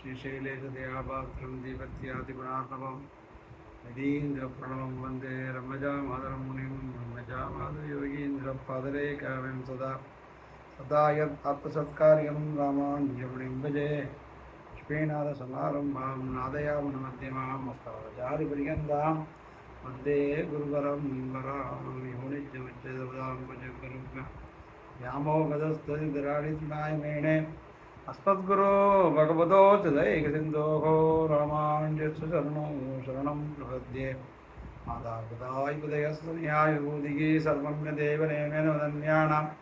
श्रीशैलेशदयापात्रं दीपत्यादिगुणार्णवं निधीन्द्रप्रणवं वन्दे रम्यजामादरं मुनिं रम्यजामादयोगीन्द्रपादरेखाविं सदा सदा यत् आत्मसत्कार्यं रामानुजमुनिं भजे लक्ष्मीनाथसमारम्भां नादयामुनमध्यमाम् अस्मदाचार्यपर्यन्तां वन्दे गुरुवरं वरामयोनित्यमुच्यते व्यामोहगतस्तदितराणितनाय मेणे अस्मद्गुरो भगवतो चिदैकसिन्धोः रामानुजस्य शरणं प्रपद्ये मातापितायुदयस्तनयायुदिगी सर्वज्ञदेवनेमेन वदन्यानाम्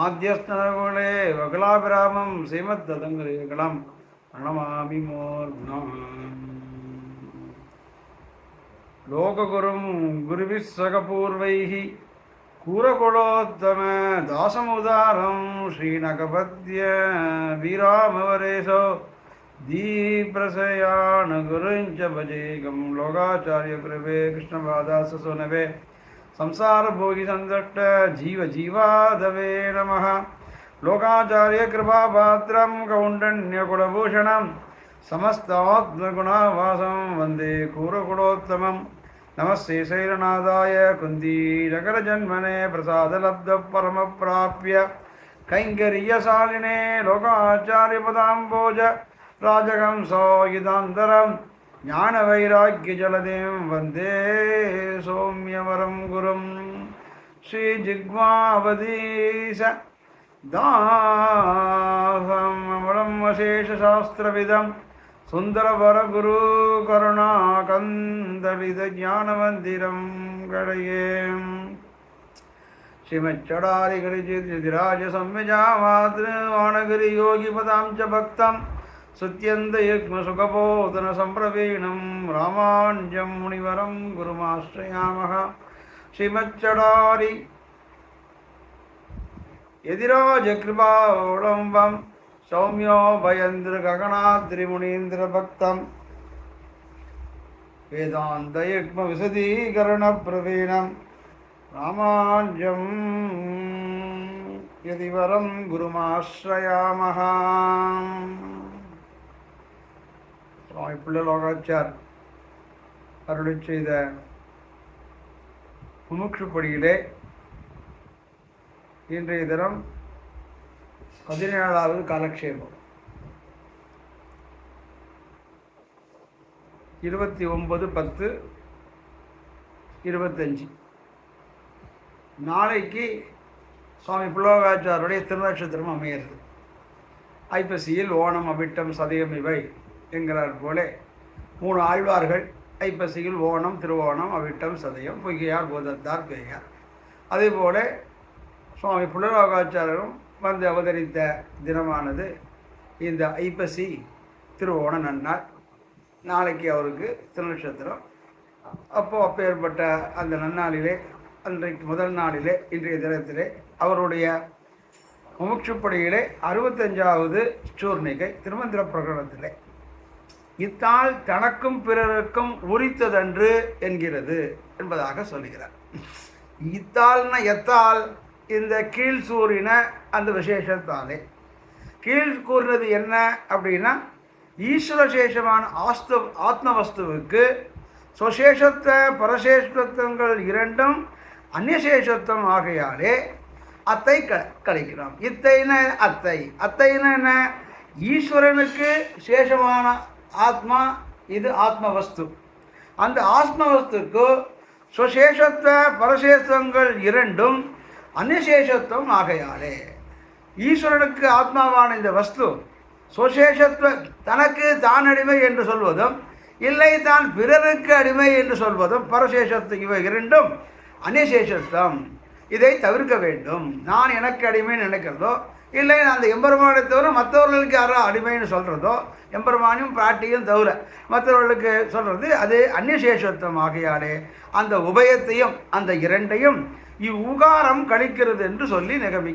आद्यस्तनगुणे वगलाभिरामं श्रीमद्ददङ्गलेकलं प्रणमामि मूर्ध्नम् लोकगुरुं गुरुभिः सगपूर्वैः कूरकुलोत्तम दासमुदारं श्रीनकपद्य वीरामवरेशो दीप्रसयानगुरुञ्च भजेकं लोकाचार्यकृपे कृष्णपादाससुनवे संसारभोगिसन्तष्ट जीवजीवाधवे नमः लोकाचार्यकृपापात्रं कौण्डण्यकुलभूषणं समस्तात्मगुणावासं वन्दे कूरकुलोत्तमम् नमस्ते शैलनाथाय कुन्दीनगरजन्मने प्रसादलब्धपरमप्राप्य कैङ्कर्यशालिने लोकाचार्यपदाम्बोज राजहंसोगितान्तरं ज्ञानवैराग्यजलधिं वन्दे सौम्यवरं गुरुं श्रीजिह्वावधीश दासमलं वशेषशास्त्रविदं सुन्दरवरगुरु करुणाकन्दविदज्ञानमन्दिरं गणये श्रीमच्चडारिगणिजिराजसंविजामातृवाणगिरियोगिपदां च भक्तं सुत्यन्तयुग्मसुखबोधनसम्प्रवीणं रामानुजं मुनिवरं गुरुमाश्रयामः श्रीमच्चडारि यदिराजकृपावलम्बं सौम्यो भयन्द्रगगनाद्रिमुनीन्द्रभक्तं वेदान्तयुग्मविशदीकरणप्रवीणं रामानुजं यदिवरं गुरुमाश्रयामः சுவாமி பிள்ளைலோகாச்சார் அருளிச் செய்த முமுட்சுப்படியிலே இன்றைய தினம் 17வது காலக்ஷேபம் 29/10/25 நாளைக்கு சுவாமி பிள்ளைலோகாச்சாருடைய திருநட்சத்திரம் அமைகிறது. ஐப்பசியில் ஓணம் அவிட்டம் சதயம் இவை என்கிறார் போல 3 ஆழ்வார்கள் ஐப்பசியில் ஓணம் திருவோணம் அவிட்டம் சதயம் பொய்கையார் போதத்தார் பேயார். அதே போல சுவாமி பிள்ளைலோகாச்சாரரும் வந்து அவதரித்த தினமானது இந்த ஐப்பசி திருவோண நன்னாள். நாளைக்கு அவருக்கு திருநட்சத்திரம். அப்பேற்பட்ட அந்த நன்னாளிலே அன்றைக்கு முதல் நாளிலே இன்றைய தினத்திலே அவருடைய முமுட்சுப்படியிலே 65வது சூர்ணிகை திருமந்திர பிரகடனத்திலே இத்தால் தனக்கும் பிறருக்கும் உரித்ததன்று என்கிறது என்பதாக சொல்லுகிறார். இத்தால்னா எத்தால் இந்த கீழ் சூறின அந்த விசேஷத்தாலே கீழ் கூறினது என்ன அப்படின்னா ஈஸ்வரசேஷமான ஆத்மவஸ்துவுக்கு சுசேஷத்த பரசேஷத்துவங்கள் இரண்டும் அந்நியசேஷத்துவம் ஆகையாலே அத்தை கழிக்கிறோம். இத்தைன அத்தைன்னு என்ன? ஈஸ்வரனுக்கு சேஷமான ஆத்மா, இது ஆத்மவஸ்து. அந்த ஆத்மவஸ்துக்கு சுசேஷத்த பரசேஷங்கள் இரண்டும் அந்நியசேஷத்துவம் ஆகையாலே ஈஸ்வரனுக்கு ஆத்மாவான இந்த வஸ்து சுசேஷத்துவ தனக்கு தான் அடிமை என்று சொல்வதும் இல்லை தான் பிறருக்கு அடிமை என்று சொல்வதும் பரசேஷத்து இவை இரண்டும் அந்நியசேஷத்துவம். இதை தவிர்க்க வேண்டும். நான் எனக்கு அடிமைன்னு நினைக்கிறதோ இல்லை அந்த எம்பெருமானை தவிர மற்றவர்களுக்கு யாரோ அடிமைன்னு சொல்கிறதோ எம்பெருமானையும் பிராட்டியும் தவிர மற்றவர்களுக்கு சொல்கிறது அது அந்நியசேஷத்துவம் ஆகையாலே அந்த உபயத்தையும் அந்த இரண்டையும் இவ்வுகாரம் கழிக்கிறது என்று சொல்லி நிகழ்ச்சி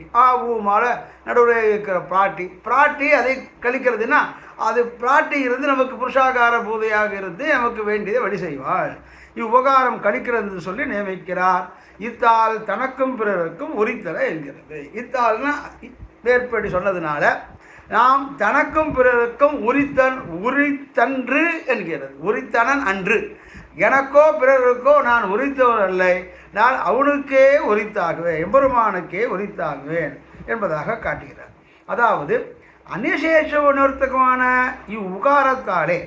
ஊமால நடுவில் இருக்கிற பிராட்டி அதை கழிக்கிறதுனா அது பிராட்டி இருந்து நமக்கு புருஷாகார பூதையாக இருந்து நமக்கு வேண்டியதை வழி செய்வாள். இவ்வுபகாரம் கழிக்கிறது சொல்லி நியமிக்கிறார். இத்தால் தனக்கும் பிறருக்கும் உரித்தர என்கிறது. இத்தால்னா வேற்படி சொன்னதுனால நாம் தனக்கும் பிறருக்கும் உரித்தன்று என்கிறது. உரித்தனன் அன்று, எனக்கோ பிறருக்கோ நான் உரித்தவர் அல்லை, நான் அவனுக்கே உரித்தாகுவேன், எம்பெருமானுக்கே உரித்தாகுவேன் என்பதாக காட்டுகிறார். அதாவது அனிசேஷ நிவர்த்தகமான இவ்வுகாரத்தாலே,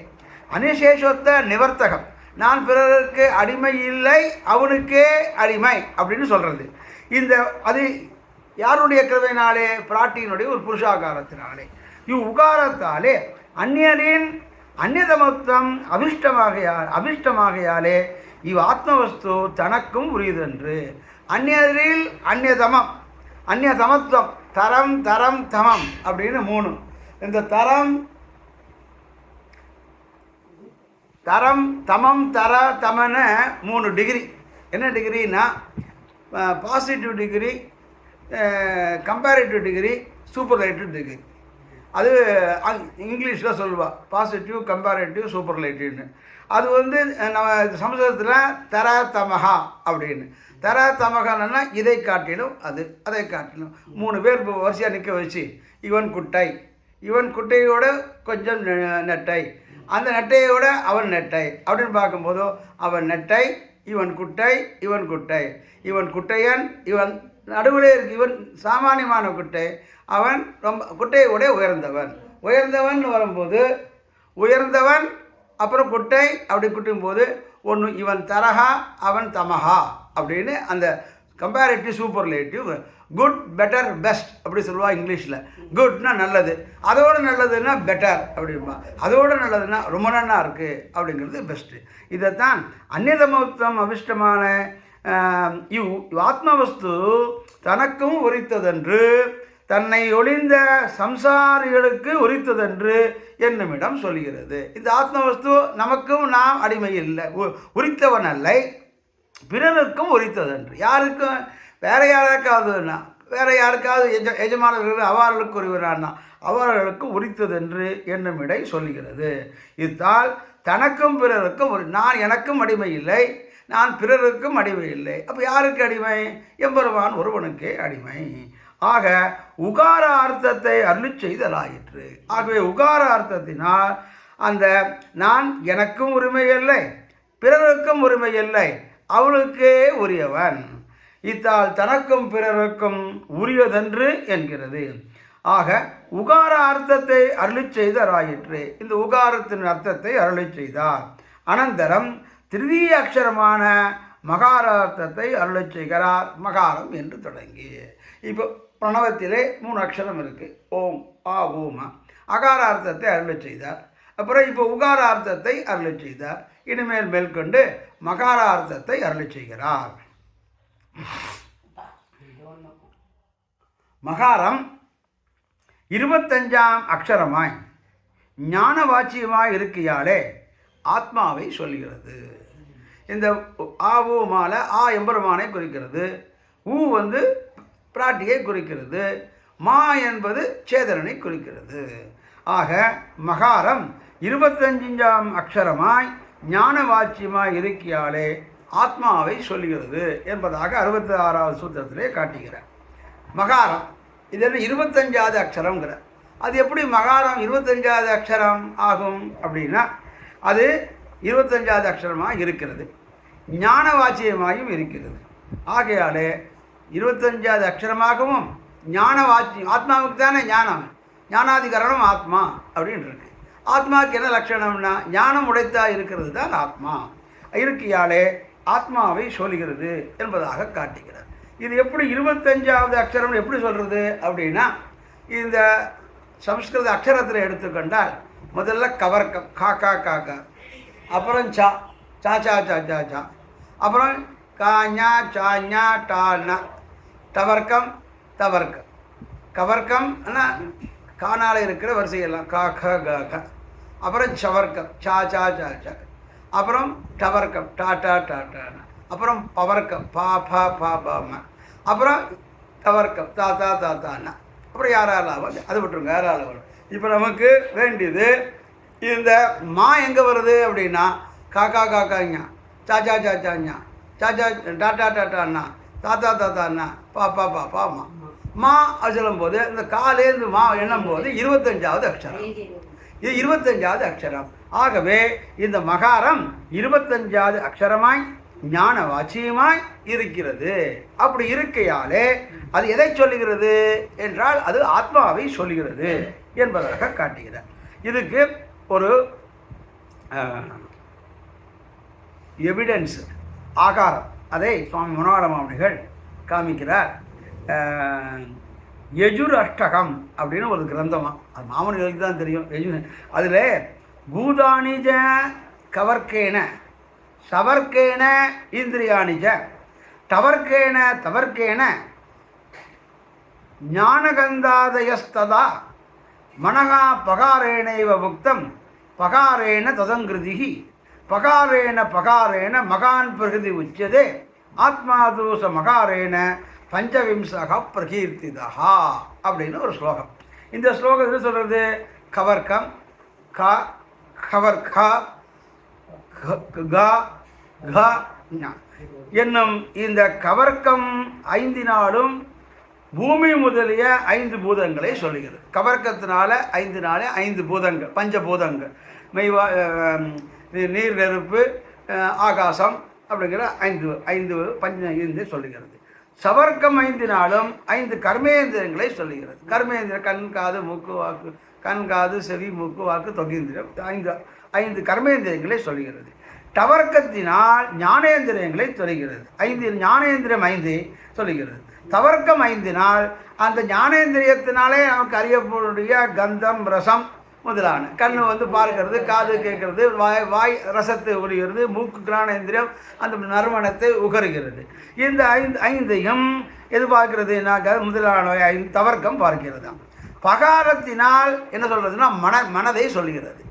அனிசேஷத்த நிவர்த்தகம், நான் பிறருக்கு அடிமை இல்லை அவனுக்கே அடிமை அப்படின்னு சொல்கிறது. அது யாருடைய கிருபையினாலே? பிராட்டியினுடைய ஒரு புருஷாகாரத்தினாலே. உகாரத்தாலே அந்நியரின் அந்நியதமத்துவம் அபிஷ்டமாகையாலே ஆத்மவஸ்து தனக்கும் உரியதென்று. அந்நியரில் அந்நியதமத்துவம், தரம் தரம் தமம் அப்படின்னு 3. இந்த தரம் தரம் தமம் தர தமன 3 டிகிரி. என்ன டிகிரின்னா, positive degree, comparative degree, superlative degree. அது இங்கிலீஷில் சொல்லுவாள், பாசிட்டிவ், கம்பேரிட்டிவ், சூப்பர்லைட்டிவ்னு. அது நம்ம சமஸ்கிருதத்தில் தர தமஹா அப்படின்னு. தர தமகன்னா இதை காட்டிலும் அதை காட்டிலும் 3 பேர் இப்போ வரிசையாக நிற்க வச்சு, இவன் குட்டை, இவன் குட்டையோட கொஞ்சம் நெட்டை, அந்த நெட்டையோட அவன் நெட்டை அப்படின்னு பார்க்கும்போதோ, அவன் நெட்டை, இவன் குட்டை, இவன் குட்டை, இவன் குட்டையன், இவன் நடுவில் இருக்கு, இவன் சாமானியமான குட்டை, அவன் ரொம்ப குட்டையோட உயர்ந்தவன் வரும்போது உயர்ந்தவன் அப்புறம் குட்டை அப்படி குட்டும்போது ஒன்று இவன் தரஹா அவன் தமஹா அப்படின்னு அந்த comparative superlative. Good, better, best அப்படி சொல்லுவா இங்கிலீஷில். குட்னா நல்லது, அதோடு நல்லதுன்னா பெட்டர் அப்படின்பா, அதோடு நல்லதுன்னா ரொம்ப நல்லா இருக்குது அப்படிங்கிறது பெஸ்ட்டு. இதைத்தான் அந்நியதமத்துவம் அபிஷ்டமான ஆத்மவஸ்து தனக்கும் உரித்ததென்று, தன்னை ஒளிந்த சம்சாரிகளுக்கு உரித்ததென்று என்னுமிடம் சொல்கிறது. இந்த ஆத்மவஸ்து நமக்கும் நாம் அடிமை இல்லை, உரித்தவன் அல்லை, பிறருக்கும் உரித்ததென்று. யாருக்கும் வேறு யாருக்காவதுன்னா, வேறு யாருக்காவது எஜமானர்கள் அவர்களுக்கு உரிவரானா அவர்களுக்கு உரித்ததென்று என்னுமிடை சொல்கிறது. இத்தால் தனக்கும் பிறருக்கும் நான் எனக்கும் அடிமை இல்லை, நான் பிறருக்கும் அடிமை இல்லை. அப்போ யாருக்கு அடிமை? எம்பெருமான் ஒருவனுக்கே அடிமை. ஆக உகார அர்த்தத்தை அருளி செய்தலாயிற்று. ஆகவே உகார அர்த்தத்தினால் அந்த நான் எனக்கும் உரிமை இல்லை, பிறருக்கும் உரிமை இல்லை, அவளுக்கே உரியவன். இத்தால் தனக்கும் பிறருக்கும் உரியதென்று என்கிறது. ஆக உகார அர்த்தத்தை அருளி செய்தலாயிற்று. இந்த உகாரத்தின் அர்த்தத்தை அருளி செய்தார். அனந்தரம் திருதீய அக்ஷரமான மகாரார்த்தத்தை அருளை செய்கிறார். மகாரம் என்று தொடங்கி இப்போ பிரணவத்திலே 3 அக்ஷரம் இருக்குது, ஓம், ஆ, ஓமா. அகாரார்த்தத்தை அருளை செய்தார். அப்புறம் இப்போ உகாரார்த்தத்தை அருளை செய்தார். இனிமேல் மேற்கொண்டு மகாரார்த்தத்தை அருளை செய்கிறார். மகாரம் 25ஆம் அக்ஷரமாய் ஞான வாச்சியமாய் இருக்கையாலே ஆத்மாவை சொல்கிறது. இந்த ஆவு மாலை ஆ எம்பெருமானை குறிக்கிறது, ஊ பிராட்டியை குறிக்கிறது, மா என்பது சேதனனை குறிக்கிறது. ஆக மகாரம் 25ஆம் அக்ஷரமாய் ஞான வாச்சியமாய் இருக்கையாலே ஆத்மாவை சொல்கிறது என்பதாக 66வது சூத்திரத்திலே காட்டுகிறார். மகாரம் இதெல்லாம் 25வது அக்ஷரம்ங்கிறார். அது எப்படி மகாரம் 25வது அக்ஷரம் ஆகும் அப்படின்னா, அது 25வது அக்ஷரமாக இருக்கிறது, ஞான வாச்சியமாகவும் இருக்கிறது. ஆகையாலே 25வது அக்ஷரமாகவும் ஞான வாச்சியம், ஆத்மாவுக்கு தானே ஞானம், ஞானாதிகரணம் ஆத்மா அப்படின்னு இருக்கு. ஆத்மாவுக்கு என்ன லட்சணம்னா ஞானம் உடைத்தா இருக்கிறது தான் ஆத்மா. இருக்கையாலே ஆத்மாவை சொல்கிறது என்பதாக காட்டுகிறார். இது எப்படி 25வது அக்ஷரம் எப்படி சொல்கிறது அப்படின்னா, இந்த சம்ஸ்கிருத அக்ஷரத்தில் எடுத்துக்கொண்டால் முதல்ல கவர்க்கம், காக்கா காக்கா, அப்புறம் சா சா சா சா சா சா, அப்புறம் காஞா சாஞா டானா, தவர்க்கம் தவர்க்கம், கவர்க்கம் ஆனால் காணால இருக்கிற வரிசையெல்லாம் கா க க க, அப்புறம் சவர்க்கம் சா சா சா சா, அப்புறம் டவர்க்கம் டா டா டா டானா, அப்புறம் பவர்க்கம் பா பா பா பாமா, அப்புறம் தவர்க்கம் தா தா தா தானா, அப்புறம் யாராலும் அது விட்டுருங்க யாராலும் வரும். இப்போ நமக்கு வேண்டியது இந்த மா எங்கே வருது அப்படின்னா, காக்கா காக்காங்க, சாச்சா சாச்சாங்க, சாச்சா டாட்டா டாட்டாண்ணா, தாத்தா தாத்தாண்ணா, பாப்பா பாப்பாம்மா, மா சொல்லும்போது இந்த காலேந்து மா எண்ணும் போது 25வது அக்ஷரம். இது 25வது அக்ஷரம். ஆகவே இந்த மகாரம் 25வது அக்ஷரமாய் ஞான வாச்சியமாய் இருக்கிறது. அப்படி இருக்கையாலே அது எதை சொல்லுகிறது என்றால் அது ஆத்மாவை சொல்லுகிறது என்பதாக காட்டுகிறார். இதுக்கு ஒரு எவிடன்ஸ் ஆகாரம் அதை சுவாமி மனோகர மாமனிகள் காமிக்கிறார். யஜுர் அஷ்டகம் அப்படின்னு ஒரு கிரந்தமாக, அது மாமனிகளுக்கு தான் தெரியும். அதில் பூதானிஜ கவர்க்கேன சவர்க்கேன இந்திரியானிஜ டவர்க்கேன தவர்க்கேன ஞானகந்தாதயஸ்ததா மனகா பகாரேணைவ புக்தம் பகாரேண ததங்கிருதி பகாரேண மகான் பிரகிருதி உச்சதே ஆத்மாதூச மகாரேண பஞ்சவிம்சக பிரகீர்த்திதா அப்படின்னு ஒரு ஸ்லோகம். இந்த ஸ்லோகம் என்ன சொல்கிறது? கவர்க்கம் க கவர்க க க என்னும் இந்த கவர்க்கம் 5 நாளும் பூமி முதலிய 5 பூதங்களை சொல்லுகிறது. கவர்க்கத்தினால 5 நாளே 5 பூதங்கள், பஞ்சபூதங்கள், மெய்வா நீர் நெருப்பு ஆகாசம் அப்படிங்கிற 5 பஞ்ச சொல்லுகிறது. சவர்க்கம் 5 நாளும் 5 கர்மேந்திரங்களை சொல்லுகிறது. கர்மேந்திரம் கண் காது மூக்கு வாக்கு, கண் காது செவி மூக்கு வாக்கு தொகேந்திரம் 5 கர்மேந்திரங்களை சொல்லுகிறது. டவர்க்கத்தினால் ஞானேந்திரியங்களை சொல்லுகிறது. 5 ஞானேந்திரம் 5 சொல்லுகிறது. தவர்க்கம் 5 நாள் அந்த ஞானேந்திரியத்தினாலே நமக்கு அறியக்கூடிய கந்தம் ரசம் முதலான கண் பார்க்கிறது, காது கேட்கறது, வாய் ரசத்தை உரிகிறது, மூக்கு கிராணேந்திரியம் அந்த நறுமணத்தை உகருகிறது. இந்த 5ஐயும் எது பார்க்கிறதுனா முதலான 5 தவர்க்கம் பார்க்கிறது. பகாரத்தினால் என்ன சொல்றதுன்னா மனதை சொல்கிறது.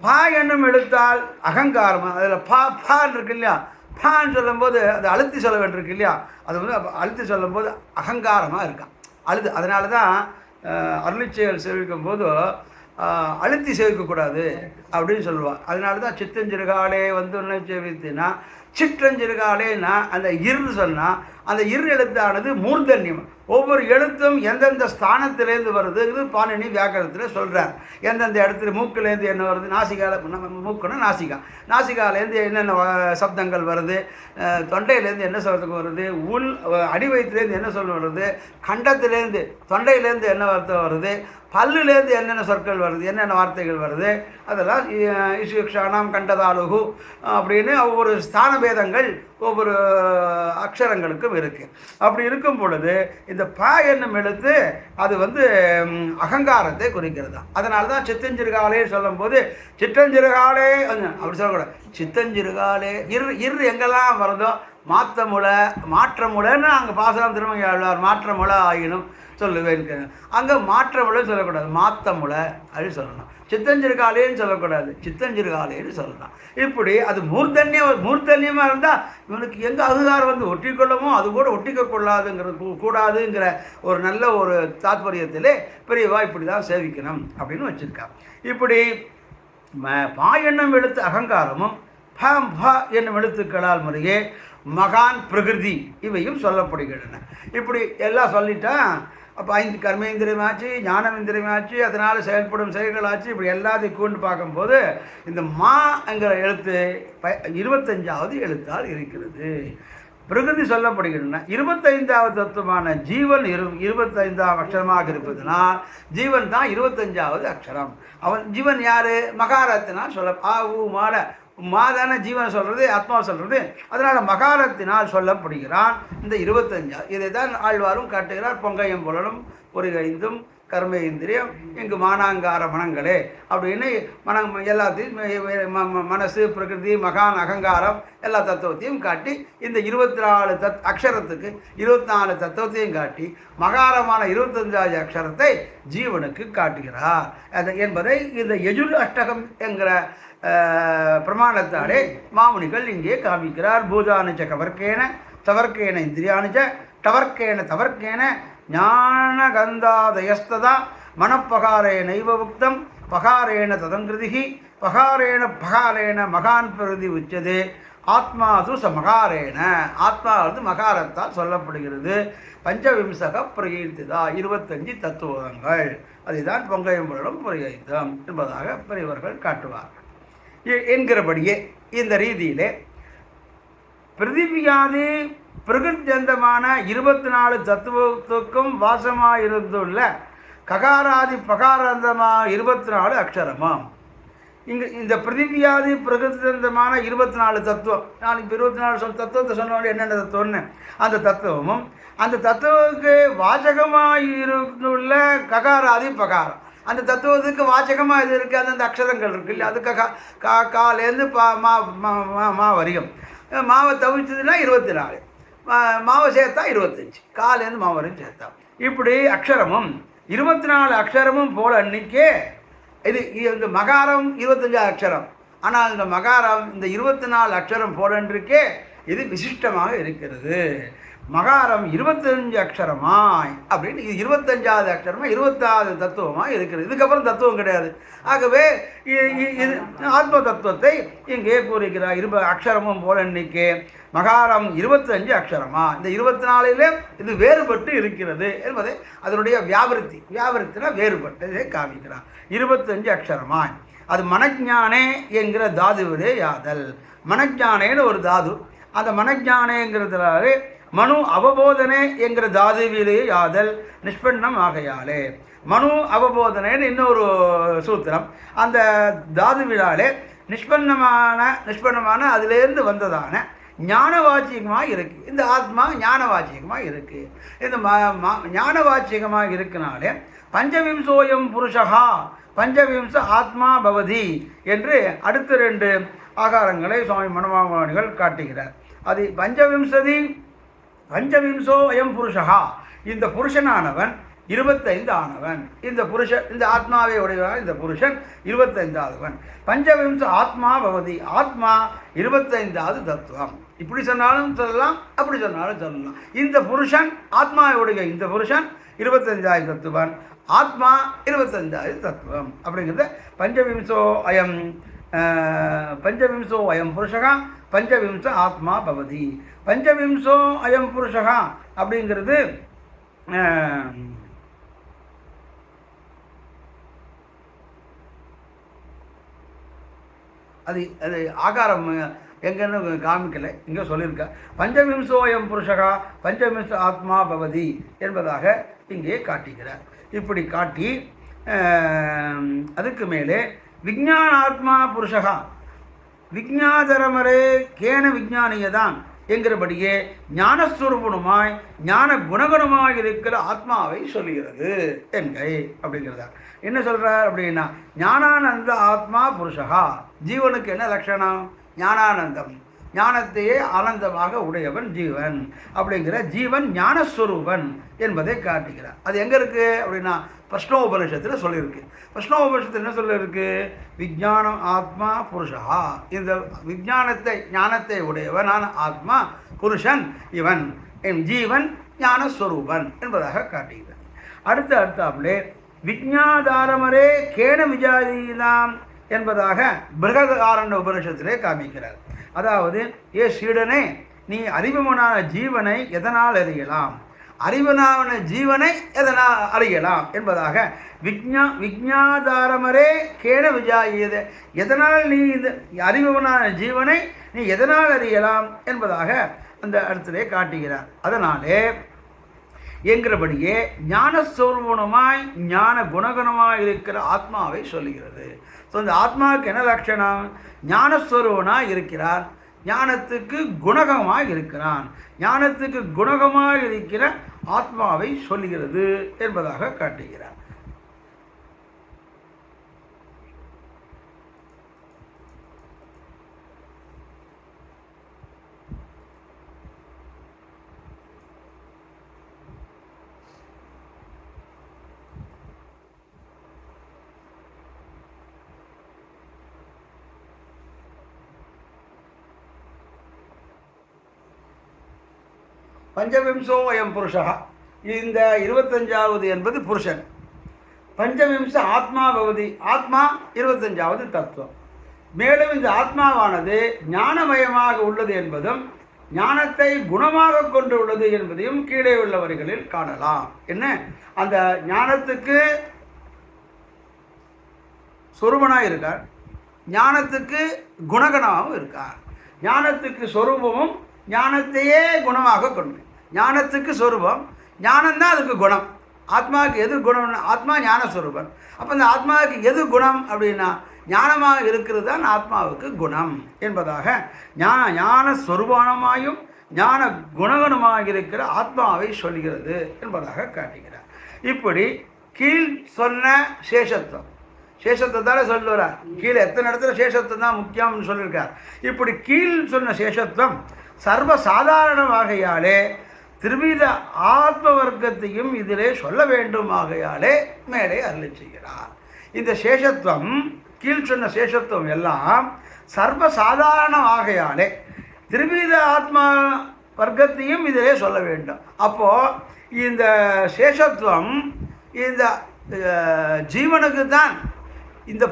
பா என்னும் எழுத்தால் அகங்காரம், அதில் பான் இருக்கு இல்லையா, பான்னு சொல்லும்போது அது அழுத்தி சொல்ல வேண்டியிருக்கு இல்லையா, அது அழுத்தி சொல்லும்போது அகங்காரமாக இருக்கான் அழுது. அதனால தான் அருளிச்செயல் சேவிக்கும் போது அழுத்தி சேவிக்கக்கூடாது அப்படின்னு சொல்லுவாள். அதனால தான் சித்தஞ்சிறுகாலே ஒன்று சேவித்தினா சிற்றஞ்சிறுகாலேன்னா அந்த இரு சொன்னால் அந்த இரு எழுத்தானது மூர்தன்யம். ஒவ்வொரு எழுத்தும் எந்தெந்த ஸ்தானத்திலேருந்து வருதுங்கிறது பாணினி வியாக்கரணத்தில் சொல்கிறார். எந்தெந்த இடத்துல மூக்கிலேருந்து என்ன வருது, மூக்குன்னா நாசிகாலேருந்து என்னென்ன சப்தங்கள் வருது, தொண்டையிலேருந்து என்ன சப்தம் வருது, அடிவயத்துலேருந்து என்ன சொல்ல வருது, கண்டத்திலேருந்து தொண்டையிலேருந்து என்ன வார்த்தை வருது, பல்லுலேருந்து என்னென்ன சொற்கள் வருது, என்னென்ன வார்த்தைகள் வருது, அதெல்லாம் இஷுக்ஷானாம் கண்டதாலுகு அப்படின்னு ஒவ்வொரு ஸ்தான பேதங்கள் ஒவ்வொரு அக்ஷரங்களுக்கும் இருக்குது. அப்படி இருக்கும் பொழுது இந்த ப என்னும் எழுத்து அது அகங்காரத்தை குறிக்கிறது. அதனால தான் சித்தஞ்சிறுகாலே சொல்லும் போது சிற்றஞ்சிறுகாலே அப்படி சொல்லக்கூடாது, சித்தஞ்சிறுகாலே இரு எங்கெல்லாம் வருதோ மாற்றமுலைன்னு அங்கே பாசனம் திருமங்கை ஆழ்வார் மாற்றமுலை ஆகினும் சொல்லுவேன். அங்கே மாற்றமுலை சொல்லக்கூடாது, மாத்தமுலை அப்படின்னு சொல்லணும். சித்தஞ்சிறுகாலேன்னு சொல்லக்கூடாது, சித்தஞ்சிறுகாலேன்னு சொல்லலாம். இப்படி அது மூர்த்தன்யமாக இருந்தால் இவனுக்கு எங்கே அகங்காரம் ஒட்டிக்கொள்ளமோ அது கூட ஒட்டிக்க கூடாதுங்கிற ஒரு நல்ல ஒரு தாத்பரியத்திலே பெரியவா இப்படி தான் சேவிக்கணும் அப்படின்னு வச்சுருக்கா. இப்படி பா என்னும் எழுத்து அகங்காரமும் ப என்னும் எழுத்துக்களால் முறையே மகான் பிரகிருதி இவையும் சொல்லப்படுகின்றன. இப்படி எல்லாம் சொல்லிட்டா அப்போ 5 கர்மேந்திரியமாச்சு, ஞானமேந்திரியமாச்சு, அதனால் செயல்படும் செயல்களாச்சு. இப்படி எல்லாத்தையும் கொண்டு பார்க்கும்போது இந்த மாங்கிற எழுத்து 25வது எழுத்தால் இருக்கிறது. பிரகிருதி சொல்லப்படுகின்றன. 25வது தத்துவமான ஜீவன் 25ஆம் அக்ஷரமாக இருப்பதுனால் ஜீவன் தான் 25வது அக்ஷரம். அவன் ஜீவன் யார்? மகாரத்தினால் சொல்ல மால மாதான ஜீவன் சொல்கிறது, ஆத்மா சொல்கிறது. அதனால் மகாரத்தினால் சொல்லப்படுகிறான் இந்த 25. இதை தான் ஆழ்வாரும் காட்டுகிறார். பொங்கையம் புலனும் ஒரு 5 கர்ம இந்திரியம் இங்கு மானாங்கார மனங்களே அப்படின்னு எல்லாத்தையும் மனசு பிரகிருதி மகான் அகங்காரம் எல்லா தத்துவத்தையும் காட்டி இந்த 24 அக்ஷரத்துக்கு 24 தத்துவத்தையும் காட்டி மகாரமான 25வது அக்ஷரத்தை ஜீவனுக்கு காட்டுகிறார் என்பதை இந்த யஜுர் அஷ்டகம் என்கிற பிரமாணத்தாலே மாமுனிகள் இங்கே காமிக்கிறார். பூதானிச்ச கவர்க்கேன தவர்க்கேன இந்திரியானிச்ச டவர்க்கேன தவர்க்கேன ஞானகந்தாதயஸ்ததா மனப்பகாரேணைவ உக்தம் பகாரேண ததங்கிருதி பகாரேண பகாரேண மகான் பிரதி உச்சதே ஆத்மாது மகாரேன, ஆத்மா வந்து மகாரத்தால் சொல்லப்படுகிறது. பஞ்சவிம்சக பிரகீர்த்திதா, 25 தத்துவங்கள், அதுதான் பொங்கையும் பொருளும் பிரயோகித்தம் என்பதாக பெரியவர்கள் காட்டுவார்கள். என்கிறபடியே இந்த ரீதியிலே பிருத்திவியாதி பிரகிருத்தியந்தமான 24 தத்துவத்துக்கும் வாசமாயிருந்துள்ள ககாராதி பகாரந்தமாக 24 அக்ஷரமாம். இங்கே இந்த பிருத்திவியாதி பிரகிருத்தியந்தமான 24 தத்துவம், நான் இப்போ 24 தத்துவத்தை சொன்னோட என்னென்ன தத்துவம்னு, அந்த தத்துவமும் அந்த தத்துவத்துக்கு வாசகமாக இருந்துள்ள ககாராதி பகாரம், அந்த தத்துவத்துக்கு வாசகமாக இது இருக்குது, அந்தந்த அக்ஷரங்கள் இருக்குது இல்லை, அது காலேருந்து மா வரையும். மாவை தவிர்த்ததுன்னா 24, மாவை சேர்த்தா 25, காலேருந்து மா வரையும் சேர்த்தா. இப்படி அக்ஷரமும் 24 அக்ஷரமும் போல அன்னைக்கே இது இந்த மகாரம் 25 அக்ஷரம். ஆனால் இந்த மகாரம் இந்த 24 அக்ஷரம் போலன்றிருக்கே இது விசிஷ்டமாக இருக்கிறது. மகாரம் 25 அக்ஷரமாய் அப்படின்னு, இது 25வது அக்ஷரமாக 26 தத்துவமாக இருக்கிறது. இதுக்கப்புறம் தத்துவம் கிடையாது. ஆகவே இது ஆத்ம தத்துவத்தை இங்கே கூறுகிறார். அக்ஷரமும் போல இன்னைக்கு மகாரம் 25 அக்ஷரமா, இந்த 24 இது வேறுபட்டு இருக்கிறது என்பதை அதனுடைய வியாபரித்தினா வேறுபட்டதை காமிக்கிறார். 25 அக்ஷரமாய் அது மனஜானே என்கிற தாதுவிலே யாதல். மனஜானேன்னு ஒரு தாது, அந்த மனஜானேங்கிறதுனாலே மனு அவபோதனை என்கிற தாதுவிலே யாதல் நிஷ்பண்ணம் ஆகையாலே. மனு அவபோதனைன்னு இன்னொரு சூத்திரம், அந்த தாதுவிலாலே நிஷ்பண்ணமான அதிலேருந்து வந்ததான ஞானவாச்சியமாக இருக்குது. இந்த ஆத்மா ஞானவாச்சியமாக இருக்குது. இந்த ஞானவாச்சியமாக இருக்கனாலே பஞ்சவிம்சோயம் புருஷா பஞ்சவிம்ச ஆத்மா பவதி என்று அடுத்த 2 ஆகாரங்களை சுவாமி மனோமாமணிகள் காட்டுகிறார். அது பஞ்சவிம்சோ அயம் புருஷா, இந்த புருஷனானவன் 25 ஆனவன். இந்த ஆத்மாவை உடையவன் இந்த புருஷன் 25ஆவன். பஞ்சவிம்ச ஆத்மா பவதி, ஆத்மா 25வது தத்துவம். இப்படி சொன்னாலும் சொல்லலாம், அப்படி சொன்னாலும் சொல்லலாம். இந்த புருஷன் ஆத்மாவை உடைய இந்த புருஷன் 25வது தத்துவன், ஆத்மா 25வது தத்துவம் அப்படிங்கிறது பஞ்சவிம்சோ அயம் புருஷகா பஞ்சவிம்ச ஆத்மா பவதி. பஞ்சவிம்சோ அயம் புருஷகா அப்படிங்கிறது அது ஆகாரம் எங்கன்னு காமிக்கலை, இங்கே சொல்லியிருக்க. பஞ்சவிம்சோயம் புருஷகா பஞ்சவிம்ச ஆத்மா பவதி என்பதாக இங்கே காட்டுகிறார். இப்படி காட்டி அதுக்கு மேலே விஜ்ஞானாத்மா புருஷகா விஜ்ஞாதரமரே கேன விஜ்ஞானியதான் என்கிறபடியே ஞானஸ்வரூபனுமாய் ஞான குணகுணமாக இருக்கிற ஆத்மாவை சொல்லுகிறது என்கை அப்படிங்கிறதா. என்ன சொல்கிறார் அப்படின்னா, ஞானானந்த ஆத்மா புருஷகா, ஜீவனுக்கு என்ன லட்சணம்? ஞானானந்தம், ஞானத்தையே ஆனந்தமாக உடையவன் ஜீவன். அப்படிங்கிற ஜீவன் ஞானஸ்வரூபன் என்பதை காட்டுகிறார். அது எங்கே இருக்குது அப்படின்னா பிரஷ்னோபனிஷத்தில் சொல்லியிருக்கு. பிரஷ்னோபனிஷத்தில் என்ன சொல்லியிருக்கு? விஜானம் ஆத்மா புருஷா, இந்த ஞானத்தை உடையவனான ஆத்மா புருஷன் இவன், என் ஜீவன் ஞானஸ்வரூபன் என்பதாக காட்டுகிறார். அடுத்தாப்புலே விஜ்ஞாதாரமரே கேன விஜாதீனாம் என்பதாக பிருகதாரண்ய உபனிஷத்திலே காமிக்கிறார். அதாவது, ஏ சீடனே, நீ அறிவுமனான ஜீவனை எதனால் அறியலாம், அறிவனான ஜீவனை எதனால் அறியலாம் என்பதாக விஜ்ஞாதாரமரே கேன விஜாயது, எதனால் நீ இந்த அறிவனான ஜீவனை நீ எதனால் அறியலாம் என்பதாக அந்த இடத்திலே காட்டுகிறார். அதனாலே என்கிறபடியே ஞானஸ்வரூபமாய் ஞான குணகுணமாய் இருக்கிற ஆத்மாவை சொல்லுகிறது. ஸோ இந்த ஆத்மாவுக்கு என்ன லட்சணம்? ஞானஸ்வரூபனாக இருக்கிறார், ஞானத்துக்கு குணகமாக இருக்கிறான், ஞானத்துக்கு குணகமாக இருக்கிற ஆத்மாவை சொல்லுகிறது என்பதாக காட்டுகிறார். பஞ்சவிம்சோ அயம் புருஷா, இந்த 25வது என்பது புருஷன். பஞ்சவிம்ச ஆத்மா பவதி, ஆத்மா 25வது தத்துவம். மேலும் இந்த ஆத்மாவானது ஞானமயமாக உள்ளது என்பதும் ஞானத்தை குணமாக கொண்டு உள்ளது என்பதையும் கீழே உள்ள வரிகளில் காணலாம். என்ன, அந்த ஞானத்துக்கு சொரூபனாக இருக்கார், ஞானத்துக்கு குணகணமாகவும் இருக்கார். ஞானத்துக்கு சொரூபமும் ஞானத்தையே குணமாக கொண்டு, ஞானத்துக்கு சொரூபம், ஞானம்தான் அதுக்கு குணம். ஆத்மாவுக்கு எது குணம்னு, ஆத்மா ஞானஸ்வரூபன். அப்போ இந்த ஆத்மாவுக்கு எது குணம் அப்படின்னா ஞானமாக இருக்கிறது தான் ஆத்மாவுக்கு குணம் என்பதாக ஞானஸ்வரூபமாயும் ஞான குணகணமாக இருக்கிற ஆத்மாவை சொல்கிறது என்பதாக காட்டுகிறார். இப்படி கீழ் சொன்ன சேஷத்துவம், சேஷத்துவத்தால சொல்லுறார். கீழே எத்தனை இடத்துல சேஷத்துவம் தான் முக்கியம்னு சொல்லியிருக்கார். இப்படி கீழ் சொன்ன சேஷத்துவம் சர்வசாதாரணமாகையாலே திருவித ஆத்ம வர்க்கத்தையும் இதிலே சொல்ல வேண்டும் ஆகையாலே மேலே அருளி செய்கிறார். இந்த சேஷத்துவம், கீழ் சொன்ன சேஷத்துவம் எல்லாம் சர்வசாதாரண ஆகையாலே திருவித ஆத்ம வர்க்கத்தையும் இதிலே சொல்ல வேண்டும். அப்போது இந்த சேஷத்துவம் இந்த ஜீவனுக்கு தான், இந்த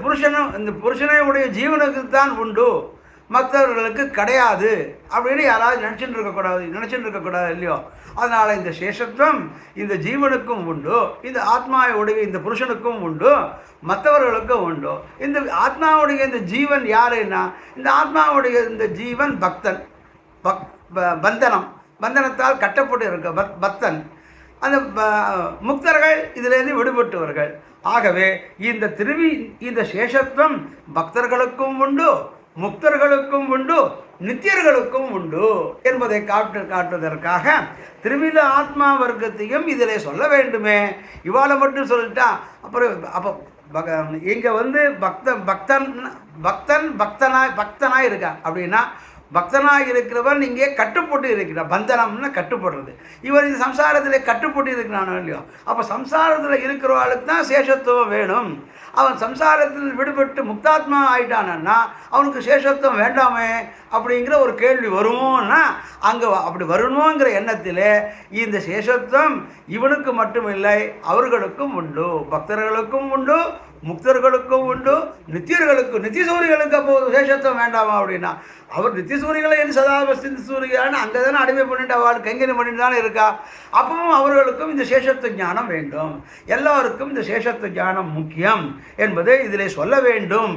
புருஷனை உடைய ஜீவனுக்கு தான் உண்டு, மற்றவர்களுக்கு கிடையாது அப்படின்னு யாராவது நினச்சிட்டு இருக்கக்கூடாது இல்லையோ. அதனால் இந்த சேஷத்துவம் இந்த ஜீவனுக்கும் உண்டு, இந்த ஆத்மாவுடைய இந்த புருஷனுக்கும் உண்டு, மற்றவர்களுக்கும் உண்டு. இந்த ஆத்மாவுடைய இந்த ஜீவன் யாருன்னா, இந்த ஆத்மாவுடைய இந்த ஜீவன் பக்தன், பந்தனத்தால் கட்டப்பட்டு இருக்க பக்தன். அந்த முக்தர்கள் இதிலேருந்து விடுபட்டவர்கள். ஆகவே இந்த சேஷத்துவம் பக்தர்களுக்கும் உண்டு, முக்தர்களுக்கும் உண்டு, நித்தியர்களுக்கும் உண்டு என்பதை காட்டுவதற்காக திருவித ஆத்மா வர்க்கத்தையும் இதிலே சொல்ல வேண்டுமே. இவாளை மட்டும் சொல்லிட்டா அப்போ இங்கே பக்தனாய் இருக்கா அப்படின்னா, பக்தனாக இருக்கிறவன் இங்கே கட்டுப்பட்டு இருக்கிறான். பந்தனம்னா கட்டுப்படுறது. இவர் இந்த சம்சாரத்தில் கட்டுப்பட்டு இருக்கிறானோ இல்லையோ. அப்போ சம்சாரத்தில் இருக்கிறவர்களுக்கு தான் சேஷத்துவம் வேணும். அவன் சம்சாரத்தில் விடுபட்டு முக்தாத்மா ஆயிட்டானா அவனுக்கு சேஷத்துவம் வேண்டாமே அப்படிங்கிற ஒரு கேள்வி வருமோன்னா, அங்கே அப்படி வரணுங்கிற எண்ணத்தில் இந்த சேஷத்துவம் இவனுக்கு மட்டுமில்லை, அவர்களுக்கும் உண்டு, பக்தர்களுக்கும் உண்டு, முக்தர்களுக்கும் உண்டு, நித்தியசூரிகளுக்கு அப்போ சேஷத்துவம் வேண்டாமா அப்படின்னா, அவர் நித்தியசூரிகளை என்று சதாபஸ்தி சூரியான்னு அங்கே தானே அடிமை பண்ணிட்டு அவள் கைங்கரியம் பண்ணிட்டு தானே இருக்கா. அப்பவும் அவர்களுக்கும் இந்த சேஷத்துவ ஞானம் வேண்டும். எல்லாருக்கும் இந்த சேஷத்துவ ஞானம் முக்கியம் என்பதை இதிலே சொல்ல வேண்டும்.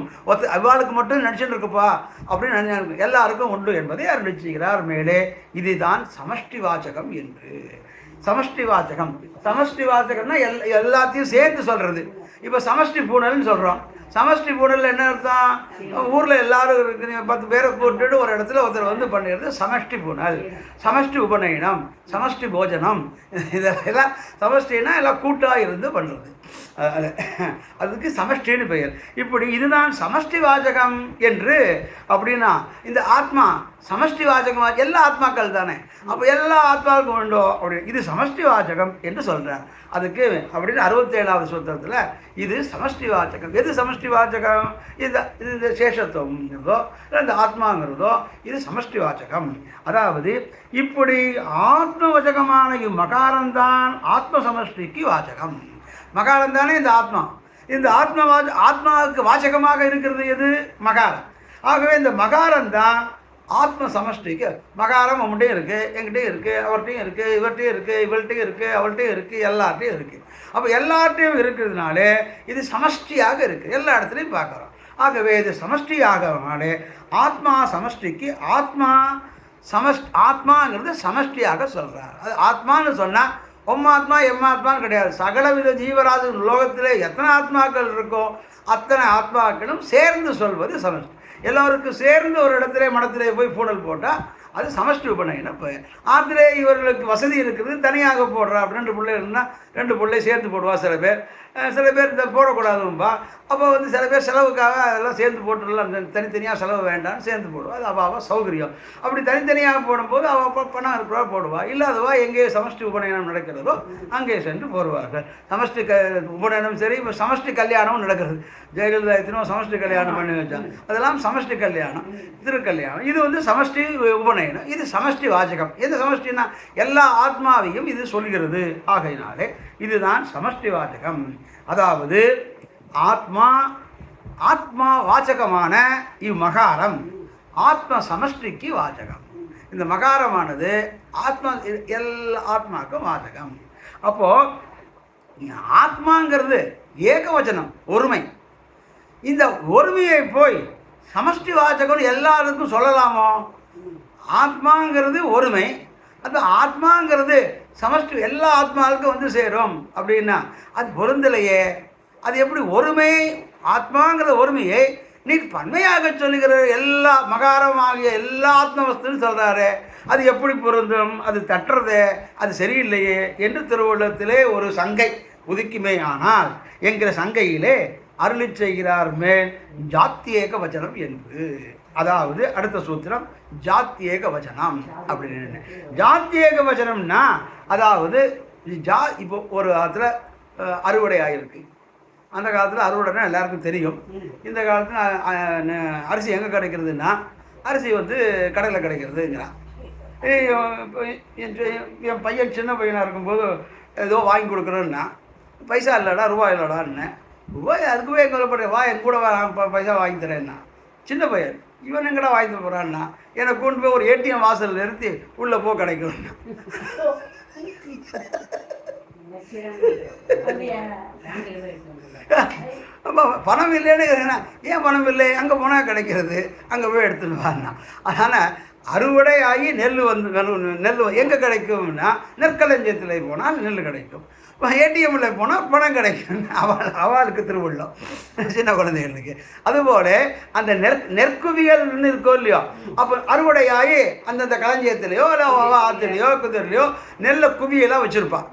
அவளுக்கு மட்டும் நினச்சிட்டு இருக்குப்பா அப்படின்னு எல்லாருக்கும் உண்டு என்பதை அருள் செய்கிறார் மேலே. இதுதான் சமஷ்டி வாச்சகம் என்று. சமஷ்டி வாச்சகம்னா எல்லாத்தையும் சேர்த்து சொல்கிறது. இப்போ சமஷ்டி பூணல்னு சொல்கிறோம். சமஷ்டி பூணல் என்ன அர்த்தம்? ஊரில் எல்லாரும் இருக்கு, 10 பேரை கூட்டுட்டு ஒரு இடத்துல ஒருத்தர் வந்து பண்ணுறது சமஷ்டி பூணல், சமஷ்டி உபநயனம், சமஷ்டி போஜனம். இதெல்லாம் சமஷ்டினா எல்லாம் கூட்டாக இருந்து பண்ணுறது, அதுக்கு சமஷ்டின்னு பெயர். இப்படி இதுதான் சமஷ்டி வாச்சகம் என்று. அப்படின்னா இந்த ஆத்மா சமஷ்டி வாச்சகம், எல்லா ஆத்மாக்கள் தானே, அப்போ எல்லா ஆத்மாவுக்கும் உண்டோ அப்படின்னு இது சமஷ்டி வாச்சகம் என்று சொல்கிறார். அதுக்கு அப்படின்னு 67வது சூத்திரத்தில் இது சமஷ்டி வாச்சகம். எது சமஷ்டி வாச்சகம்? இந்த சேஷத்துவங்கிறதோ இந்த ஆத்மாங்கிறதோ இது சமஷ்டி வாச்சகம். அதாவது இப்படி ஆத்மவச்சகமான இம்மகாரம்தான் ஆத்ம சமஷ்டிக்கு வாச்சகம். மகாரம் தானே இந்த ஆத்மா. இந்த ஆத்மாவுக்கு வாச்சகமாக இருக்கிறது எது? மகாரம். ஆகவே இந்த மகாரம் தான் ஆத்ம சமஷ்டிக்கு. மகாரம் அவன்கிட்டையும் இருக்குது, என்கிட்டையும் இருக்குது, அவர்கிட்டையும் இருக்குது, இவர்கிட்டையும் இருக்குது, இவள்கிட்டையும் இருக்குது, அவள்கிட்டையும் இருக்குது, எல்லார்ட்டையும் இருக்குது. அப்போ எல்லார்ட்டையும் இருக்கிறதுனாலே இது சமஷ்டியாக இருக்குது, எல்லா இடத்துலையும் பார்க்குறோம். ஆகவே இது சமஷ்டியாகனாலே ஆத்மா சமஷ்டிக்கு ஆத்மாங்கிறது சமஷ்டியாக சொல்கிறார். அது ஆத்மான்னு சொன்னால் ஒம்மாத்மா எம்மாத்மான்னு கிடையாது. சகலவித ஜீவராசி லோகத்திலே எத்தனை ஆத்மாக்கள் இருக்கோ அத்தனை ஆத்மாக்களும் சேர்ந்து சொல்வது சமஷ்டி. எல்லோருக்கும் சேர்ந்து ஒரு இடத்துல மனத்திலே போய் பூடல் போட்டால் அது சமஷ்டி உபநயனம் பெயர். ஆத்திலே இவர்களுக்கு வசதி இருக்குது, தனியாக போடுறா. அப்படி 2 பிள்ளை இருந்தால் 2 பிள்ளை சேர்த்து போடுவா. சில பேர் இந்த போடக்கூடாதும்பா. அப்போ வந்து சில பேர் செலவுக்காக அதெல்லாம் சேர்ந்து போட்டுடலாம், தனித்தனியாக செலவு வேண்டாம்னு சேர்ந்து போடுவா. அது அவள் சௌகரியம். அப்படி தனித்தனியாக போடும்போது அவள் பணம் இருக்கிறவா போடுவா, இல்லாதவா எங்கே சமஷ்டி உபநயனம் நடக்கிறதோ அங்கே சென்று போடுவார்கள். சமஷ்டி உபநயனம் சரி. இப்போ சமஷ்டி கல்யாணம் நடக்கிறது. ஜெயலலிதா எத்தனோ சமஷ்டி கல்யாணம் பண்ணி வச்சாங்க. அதெல்லாம் சமஷ்டி கல்யாணம், திருக்கல்யாணம். இது வந்து சமஷ்டி உபநயனம். இது சமஷ்டி வாச்சகம். எந்த சமஷ்டினா எல்லா ஆத்மாவையும் இது சொல்கிறது. ஆகையினாலே இதுதான் சமஷ்டி வாச்சகம். அதாவது ஆத்மா ஆத்மா வாச்சகமான இம்மகாரம் ஆத்ம சமஷ்டிக்கு வாச்சகம். இந்த மகாரமானது ஆத்மா எல்லா ஆத்மாவுக்கும் வாச்சகம். அப்போது ஆத்மாங்கிறது ஏகவச்சனம், ஒருமை. இந்த ஒருமையை போய் சமஷ்டி வாச்சகம் எல்லாருக்கும் சொல்லலாமோ? ஆத்மாங்கிறது ஒருமை, அந்த ஆத்மாங்கிறது சமஷ்டி எல்லா ஆத்மாவுக்கும் வந்து சேரும் அப்படின்னா அது பொருந்தலையே. அது எப்படி ஒருமை? ஆத்மாங்கிற ஒருமையை நீ பன்மையாக சொல்லுகிற எல்லா மகாரமாகிய எல்லா ஆத்மவஸ்துன்னு சொல்கிறாரு, அது எப்படி பொருந்தும்? அது தட்டுறதே, அது சரியில்லையே என்று திருவள்ளுவத்திலே ஒரு சங்கை உதிக்குமே. ஆனால் என்கிற சங்கையிலே அருளி செய்கிறார் மேல் ஜாத்தியேக வச்சனம் என்று. அதாவது அடுத்த சூத்திரம் ஜாத்தியேக வச்சனம் அப்படின்னு. ஜாத்தியேக வச்சனம்னா அதாவது இப்போ ஒரு காலத்தில் அறுவடை ஆகிருக்கு. அந்த காலத்தில் அறுவடைனா எல்லாருக்கும் தெரியும். இந்த காலத்தில் அரிசி எங்கே கிடைக்கிறதுனா அரிசி வந்து கடையில் கிடைக்கிறதுங்கிறான். என் பையன் சின்ன பையனாக இருக்கும்போது ஏதோ வாங்கி கொடுக்குறேன்னா பைசா இல்லைடா, ரூபாய் இல்லைடான்னு. ரூபாய் அதுக்குவே சொல்லப்படுற, வா என் கூட பைசா வாங்கி தரேன்னா. சின்ன பையன் இவன் எங்கடா வாங்கி போகிறான்னா, எனக்கு கொண்டு போய் ஒரு ஏடிஎம் வாசல் நிறுத்தி உள்ளே போ கிடைக்கும்னா. பணம் இல்லைன்னு ஏன் பணம் இல்லை, அங்கே போனால் கிடைக்கிறது, அங்கே போய் எடுத்துன்னு வான்னா. அதனால் அறுவடை ஆகி நெல் எங்கே கிடைக்கும்னா நெற்களஞ்சியத்தில் போனால் நெல் கிடைக்கும், ஏடிஎம்மில் போனால் பணம் கிடைக்கும். அவளுக்கு திருவள்ளம் சின்ன குழந்தைகளுக்கு. அதுபோல் அந்த நெற்குவியல்னு இருக்கோ இல்லையோ, அப்போ அறுவடையாகி அந்தந்த களஞ்சியத்திலையோ இல்லை ஆற்றுலையோ குதிரைலையோ நெல்லை குவியெல்லாம் வச்சுருப்பான்.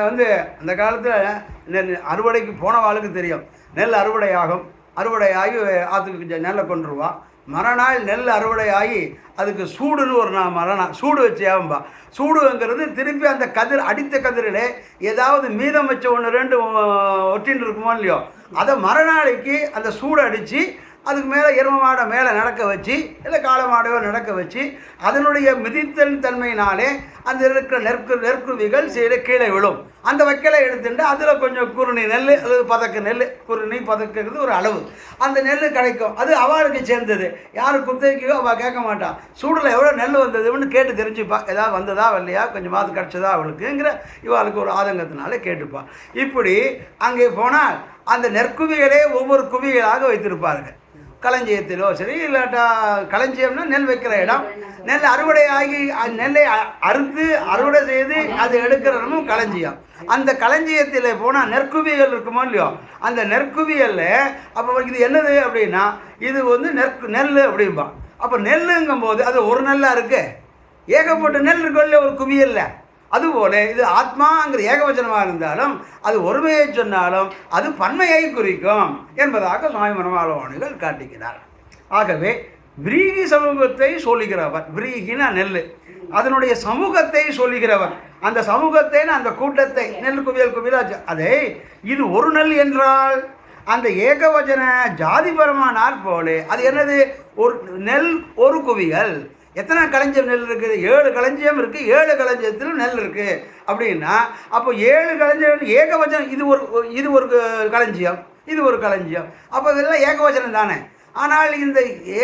வந்து அந்த காலத்தில் அறுவடைக்கு போனவாளுக்கு தெரியும். நெல் அறுவடையாகி ஆற்றுக்கு நெல்லை கொண்டுருவான். மறுநாள் நெல் அறுவடை ஆகி அதுக்கு சூடுன்னு ஒரு மறுநாள் சூடு வச்சு ஏவம்பா. சூடுங்கிறது திருப்பி அந்த கதிர் அடித்த கதிரில் ஏதாவது மீதம் வச்ச ஒன்று ரெண்டு ஒட்டின்னு இருக்குமோ இல்லையோ, அதை மறுநாளைக்கு அந்த சூடு அடித்து அதுக்கு மேலே எரும மாடை மேலே நடக்க வச்சு இல்லை காளை மாடையோ நடக்க வச்சு அதனுடைய மிதித்தல் தன்மையினாலே அந்த இருக்கிற நெற்குவிகள் கீழே விழும். அந்த வைக்கலை எடுத்துட்டு அதில் கொஞ்சம் குருணி நெல் அது பதக்கு நெல், குருணி பதக்குறது ஒரு அளவு, அந்த நெல் கிடைக்கும். அது அவளுக்கு சேர்ந்தது. யார் குத்தகைக்கோ அவள் கேட்க மாட்டான். சூடில் எவ்வளோ நெல் வந்ததுன்னு கேட்டு தெரிஞ்சுப்பா. ஏதாவது வந்ததா வரலையா, கொஞ்சம் மாதம் கிடச்சதா அவளுக்குங்கிற இவாளுக்கு ஒரு ஆதங்கத்தினால கேட்டுப்பாள். இப்படி அங்கே போனால் அந்த நெற்குவிகளே ஒவ்வொரு குவிகளாக வைத்திருப்பார்கள். களஞ்சியத்திலோ சரி, இல்லாட்டா களஞ்சியம்னா நெல் வைக்கிற இடம். நெல் அறுவடை ஆகி நெல்லை அறுத்து அறுவடை செய்து அது எடுக்கிறதும் களஞ்சியம். அந்த களஞ்சியத்தில் போனால் நெற்குவியல் இருக்குமோ இல்லையோ, அந்த நெற்குவியலில் அப்போ இது என்னது அப்படின்னா இது வந்து நெல் அப்படிம்பா. அப்போ நெல்லுங்கும் போது அது ஒரு நெல்லாக இருக்கு, ஏகப்பட்ட நெல் இருக்கும் இல்லையா ஒரு குவியலில். அதுபோல இது ஆத்மாங்கிற ஏகவச்சனமாக இருந்தாலும் அது ஒருமையை சொன்னாலும் அது பன்மையை குறிக்கும் என்பதாக சுவாமி மனோமாளவாணிகள் காட்டுகிறார். ஆகவே விரீகி சமூகத்தை சொல்லுகிறவர், விரீகினா நெல், அதனுடைய சமூகத்தை சொல்லுகிறவர், அந்த சமூகத்தை அந்த கூட்டத்தை நெல் குவியலாச்சு. அதை இது ஒரு நெல் என்றால் அந்த ஏகவச்சன ஜாதிபரமானார் போலே அது என்னது, ஒரு நெல் ஒரு குவியல். எத்தனை களஞ்சியம் நெல் இருக்குது? 7 களஞ்சியம் இருக்குது. 7 களஞ்சியத்திலும் நெல் இருக்குது அப்படின்னா அப்போ 7 களஞ்சியம் ஏகவச்சனம். இது ஒரு களஞ்சியம், இது ஒரு களஞ்சியம். அப்போ இதெல்லாம் ஏகவச்சனம் தானே. ஆனால் இந்த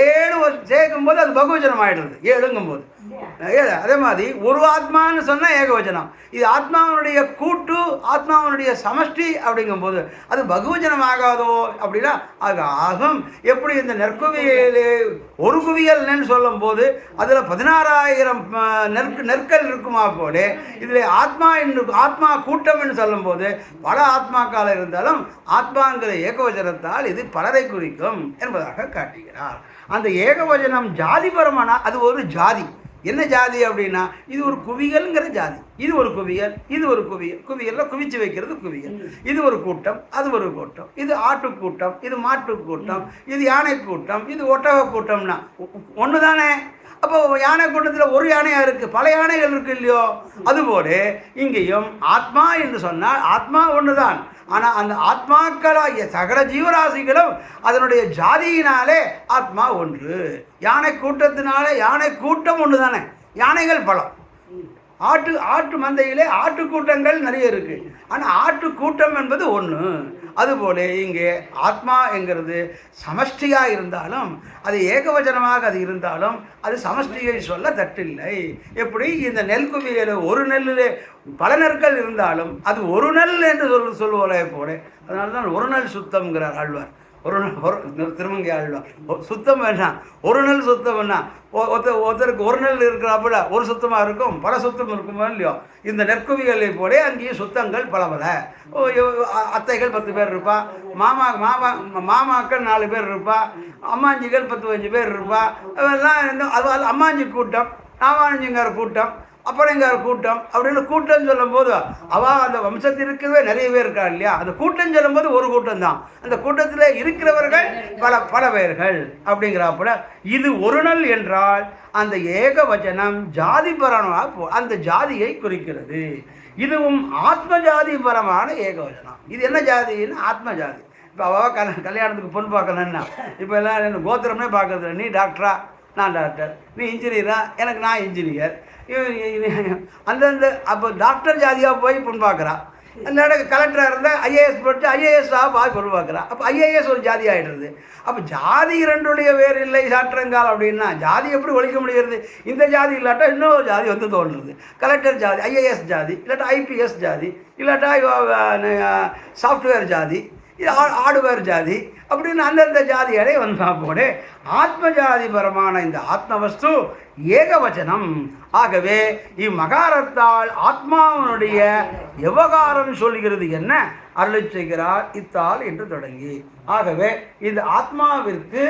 7 சேர்க்கும்போது அது பகுவச்சனம் ஆகிடுறது 7ங்கும்போது 7. அதே மாதிரி ஒரு ஆத்மான்னு சொன்னால் ஏகவச்சனம். இது ஆத்மாவனுடைய கூட்டு, ஆத்மாவனுடைய சமஷ்டி அப்படிங்கும்போது அது பகுவச்சனம் ஆகாதோ அப்படின்னா அது ஆகும். எப்படி இந்த நெற்குவியல் ஒரு குவியல்னு சொல்லும் போது அதில் 16,000 நெற்கள் இருக்குமா போலே இதில் ஆத்மா கூட்டம் என்று சொல்லும்போது பல ஆத்மாக்கள் இருந்தாலும் ஆத்மாங்கிற ஏகவச்சனத்தால் இது பலரை குறிக்கும் என்பதாக காட்டுகிறார். அந்த ஏகவச்சனம் ஜாதிபரமான அது ஒரு ஜாதி. என்ன ஜாதி அப்படின்னா இது ஒரு குவியல்ங்கிற ஜாதி. இது ஒரு குவியல், இது ஒரு குவியலில் குவிச்சு வைக்கிறது குவியல். இது ஒரு கூட்டம், அது ஒரு கூட்டம். இது ஆட்டு கூட்டம், இது மாட்டு கூட்டம், இது யானை கூட்டம், இது ஒட்டக கூட்டம்னா ஒன்று தானே. அப்போ யானை கூட்டத்தில் ஒரு யானையாக இருக்குது, பல யானைகள் இருக்குது இல்லையோ. அதுபோல இங்கேயும் ஆத்மா என்று சொன்னால் ஆத்மா ஒன்று தான். ஆனால் அந்த ஆத்மாக்களாகிய சகல ஜீவராசிகளும் அதனுடைய ஜாதியினாலே ஆத்மா ஒன்று. யானை கூட்டத்தினாலே யானை கூட்டம் ஒன்று தானே, யானைகள் பலம். ஆட்டு மந்தையிலே ஆட்டுக்கூட்டங்கள் நிறைய இருக்குது. ஆனால் ஆட்டுக்கூட்டம் என்பது ஒன்று. அதுபோல இங்கே ஆத்மா என்கிறது சமஷ்டியாக இருந்தாலும், அது ஏகவச்சனமாக அது இருந்தாலும், அது சமஷ்டியை சொல்ல தட்டில்லை. எப்படி இந்த நெல் குவியல் ஒரு நெல்லில் பல நெற்கள் இருந்தாலும் அது ஒரு நெல் என்று சொல்லுவோலே போல, அதனால தான் ஒரு நெல் சுத்தம்ங்கிறார் ஆழ்வார். திருமங்கை ஆழ்வார் சுத்தம் வேண்டாம், ஒரு நெல் சுத்தம் வேணாம். ஒருத்தருக்கு ஒரு நெல் இருக்கிறாப்புல ஒரு சுத்தமாக இருக்கும், பல சுத்தம் இருக்குமோ இல்லையோ. இந்த நெற்குவிகளை போல அங்கேயும் சுத்தங்கள் பல அத்தைகள் 10 பேர் இருப்பா, மாமாக்கள் 4 பேர் இருப்பா, அம்மாஞ்சிகள் 10-15 பேர் இருப்பா. அதெல்லாம் அது அம்மாஞ்சி கூட்டம், ராமானுஜங்கார கூட்டம், அப்பனைங்கார கூட்டம் அப்படின்னு கூட்டம் சொல்லும்போது அந்த வம்சத்திற்கவே நிறைய பேர் இருக்கா இல்லையா. அந்த கூட்டம் சொல்லும்போது ஒரு கூட்டம் தான், அந்த கூட்டத்தில் இருக்கிறவர்கள் பல பேர்கள் அப்படிங்கிறப்ப இது ஒரு நாள் என்றால் அந்த ஏகவச்சனம் ஜாதி பரமாக அந்த ஜாதியை குறிக்கிறது. இதுவும் ஆத்ம ஜாதி பரமான ஏகவச்சனம். இது என்ன ஜாதின்னு ஆத்ம ஜாதி. இப்போ கல்யாணத்துக்கு பொண்ணு பார்க்கணுன்னா இப்போ எல்லாம் கோத்திரமே பார்க்கறது. நீ டாக்டரா, நான் டாக்டர். நீ இன்ஜினியரா, எனக்கு நான் இன்ஜினியர். அந்தந்த அப்போ டாக்டர் ஜாதியாக போய் பொண்ணு பார்க்குறா. அந்த கலெக்டராக இருந்தால் ஐஏஎஸ் போட்டு ஐஏஎஸ்ஸாக போய் பொண்ணு பார்க்குறா. அப்போ ஐஏஎஸ் ஒரு ஜாதி ஆகிடுறது. அப்போ ஜாதி இரண்டுடைய வேறு இல்லை சாற்றங்கால் அப்படின்னா ஜாதி எப்படி ஒழிக்க முடிகிறது? இந்த ஜாதி இல்லாட்டா இன்னொரு ஜாதி வந்து தோன்றுறது. கலெக்டர் ஜாதி, ஐஏஎஸ் ஜாதி, இல்லாட்டா ஐபிஎஸ் ஜாதி, இல்லாட்டா சாஃப்ட்வேர் ஜாதி, ஆடுவேர் ஜாதி அப்படின்னு அந்தந்த ஜாதியடை வந்தா போல ஆத்ம ஜாதி பரமான இந்த ஆத்மவஸ்து ஏகவச்சனம். ஆகவே இம்மகாரத்தால் ஆத்மாவனுடைய விவகாரம் சொல்கிறது என்ன அருளை செய்கிறார் இத்தால் என்று தொடங்கி. ஆகவே இந்த ஆத்மாவிற்கு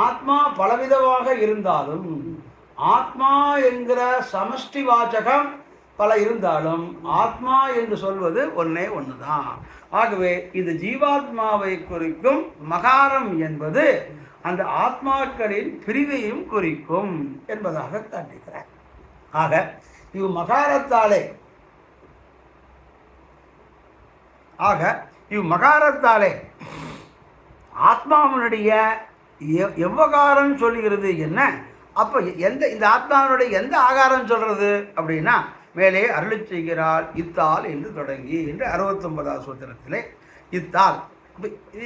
ஆத்மா பலவிதமாக இருந்தாலும், ஆத்மா என்கிற சமஷ்டி வாச்சகம் பல இருந்தாலும் ஆத்மா என்று சொல்வது ஒன்றே ஒன்று தான். ஆகவே இந்த ஜீவாத்மாவை குறிக்கும் மகாரம் என்பது அந்த ஆத்மாக்களின் பிரிவையும் குறிக்கும் என்பதாக காட்டுகிறார். ஆக இம்மகாரத்தாலே ஆத்மாவினுடைய எவ்வகாரம் சொல்லுகிறது என்ன? அப்போ இந்த ஆத்மாவினுடைய எந்த ஆகாரம் சொல்கிறது அப்படின்னா மேலே அருளி செய்கிறார் இத்தால் என்று தொடங்கி என்று 69வது சூத்திரத்திலே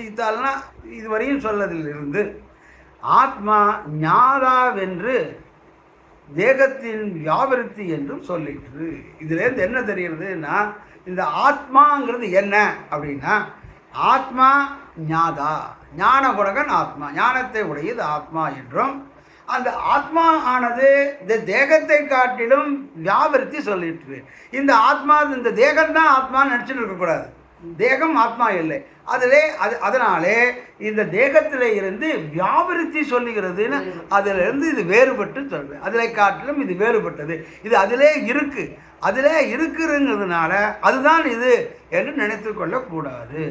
இத்தால்னா இதுவரையும் சொல்லதிலிருந்து ஆத்மா ஞாதாவென்று தேகத்தின் வியாபிருத்தி என்றும் சொல்லிட்டு. இதுலேருந்து என்ன தெரிகிறதுனா இந்த ஆத்மாங்கிறது என்ன அப்படின்னா ஆத்மா ஞாதா, ஞான குணகன் ஆத்மா, ஞானத்தை உடையது ஆத்மா என்றும், அந்த ஆத்மா ஆனது இந்த தேகத்தை காட்டிலும் வியாபிருத்தி சொல்லிட்டு. இந்த ஆத்மா இந்த தேகம்தான் ஆத்மான்னு நினச்சிட்டு இருக்கக்கூடாது. தேகம் ஆத்மா இல்லை. அதனாலே இந்த தேகத்தில் இருந்து வியாபிருத்தி சொல்லுகிறதுன்னு அதிலிருந்து இது வேறுபட்டு சொல்றது. அதில் காட்டிலும் இது வேறுபட்டது. இது அதிலே இருக்குங்கிறதுனால அதுதான் இது என்று நினைத்து கொள்ளக்கூடாது.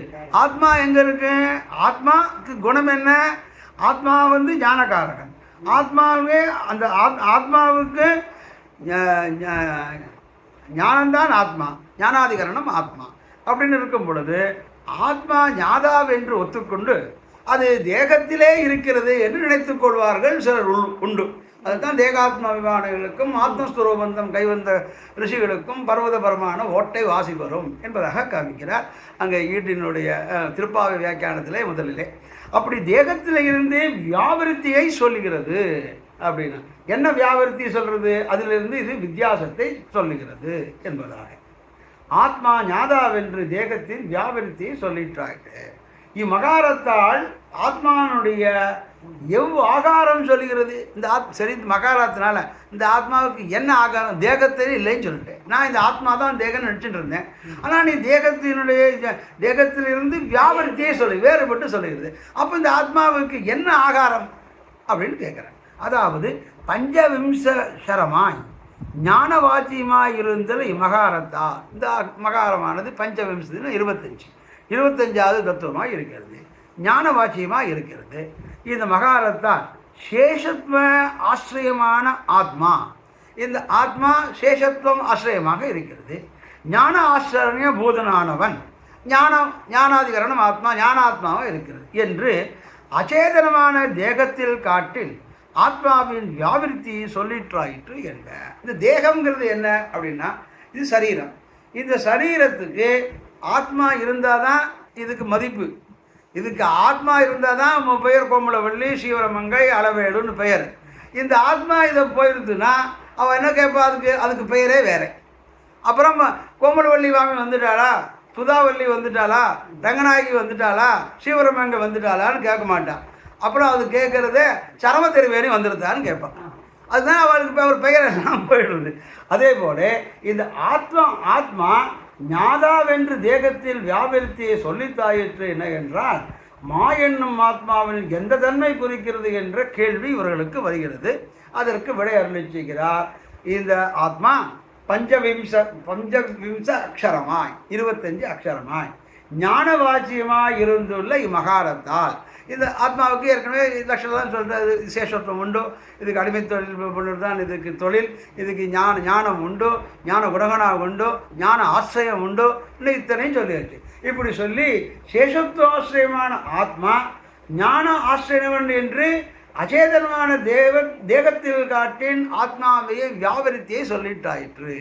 ஆத்மா எங்கே இருக்கு? ஆத்மாவுக்கு குணம் என்ன? ஆத்மா ஞானகாரகன். ஆத்மாவே அந்த ஆத்மாவுக்கு ஞானம்தான் ஆத்மா, ஞானாதிகரணம் ஆத்மா அப்படின்னு இருக்கும் பொழுது ஆத்மா ஞாதாவென்று ஒத்துக்கொண்டு அது தேகத்திலே இருக்கிறது என்று நினைத்துக் கொள்வார்கள் சிலர் உண்டு. அதுதான் தேகாத்மாபிமானிகளுக்கும் ஆத்மஸ்வரூபந்தம் கைவந்த ரிஷிகளுக்கும் பர்வதபரமான ஓட்டை வாசி வரும் என்பதாக காமிக்கிறார் அங்கே ஈட்டினுடைய திருப்பாவை வியாக்கியானத்திலே முதலிலே. அப்படி தேகத்தில் இருந்து வியாபிருத்தியை சொல்லுகிறது. அப்படின்னா என்ன வியாபிருத்தி சொல்கிறது? அதிலிருந்து இது வித்தியாசத்தை சொல்லுகிறது என்பதாக ஆத்மா ஞாதாவென்று தேகத்தின் வியாபிருத்தியை சொல்லிட்டாங்க. இம்மகாரத்தால் ஆத்மானுடைய ஆகாரம் சொல்லுகிறது. இந்த சரி, மகாரத்தினால இந்த ஆத்மாவுக்கு என்ன ஆகாரம்? தேகத்திலே இல்லைன்னு சொல்லிட்டேன். நான் இந்த ஆத்மா தான் தேகம் நினச்சிட்டு இருந்தேன். ஆனால் நீ தேகத்திலிருந்து வியாபிருத்தியை வேறுபட்டு சொல்லுகிறது. அப்போ இந்த ஆத்மாவுக்கு என்ன ஆகாரம் அப்படின்னு கேட்குறேன். அதாவது பஞ்சவிம்சரமாய் ஞான வாச்சியமாய் இருந்தல் இம்மகாரத்தா. இந்த மகாரமானது பஞ்சவிம்சத்தின் 25வது தத்துவமாக இருக்கிறது, ஞான வாச்சியமாக இருக்கிறது. இந்த மகாரத்தால் சேஷத்துவ ஆசிரியமான ஆத்மா, இந்த ஆத்மா சேஷத்துவம் ஆசிரியமாக இருக்கிறது. ஞான ஆசிரிய பூதனானவன் ஞானாதிகரணம் ஆத்மா ஞானாத்மாவாக இருக்கிறது என்று அச்சேதனமான தேகத்தில் காட்டில் ஆத்மாவின் வியாபிருத்தியை சொல்லிற்றாயிற்று என்க. இந்த தேகம்ங்கிறது என்ன அப்படின்னா இது சரீரம். இந்த சரீரத்துக்கு ஆத்மா இருந்தால் தான் இதுக்கு மதிப்பு. இதுக்கு ஆத்மா இருந்தால் தான் பெயர் கோமலவள்ளி, சீவரமங்கை, அளவேடுன்னு பெயர். இந்த ஆத்மா இதை போயிருந்துன்னா அவன் என்ன கேட்பா, அதுக்கு பெயரே வேறு. அப்புறம் கோமலவள்ளி வாமி வந்துட்டாளா, சுதாவள்ளி வந்துட்டாளா, ரங்கநாயகி வந்துட்டாளா, சீவரமங்கை வந்துட்டாளான்னு கேட்க மாட்டான். அப்புறம் அது கேட்குறதே சரம திருவேணி வந்துடுதான்னு கேட்பான். அதுதான் அவளுக்கு இப்போ அவர் பெயர் எல்லாம் போயிடுது. அதே போல இந்த ஆத்மா ஞாதாவென்று தேகத்தில் வியாபிருத்தியை சொல்லித்தாயிற்று என்ன என்றால் மா என்னும் ஆத்மாவில் எந்த தன்மை குறிக்கிறது என்ற கேள்வி இவர்களுக்கு வருகிறது. அதற்கு விடை அருளிச்சுகிறார். இந்த ஆத்மா பஞ்சவிம்ச அக்ஷரமாய் 25 அக்ஷரமாய் ஞானவாச்சியமாய் இருந்துள்ள இம்மகாரத்தால் இந்த ஆத்மாவுக்கு ஏற்கனவே லட்சம் தான் சொல்கிறது. விசேஷத்துவம் உண்டு, இதுக்கு அடிமை தொழில் பண்ணுறது தான் இதுக்கு தொழில், இதுக்கு ஞானம் உண்டு, ஞான குணகனா உண்டு, ஞான ஆசிரியம் உண்டு, இன்னும் இத்தனையும் சொல்லியாச்சு. இப்படி சொல்லி சேஷத்துவாசிரியமான ஆத்மா ஞான ஆசிரியவன் என்று அச்சேதனமான தேகத்தில் காட்டின் ஆத்மாவையை வியாபரித்தியை சொல்லிட்டாயிற்று.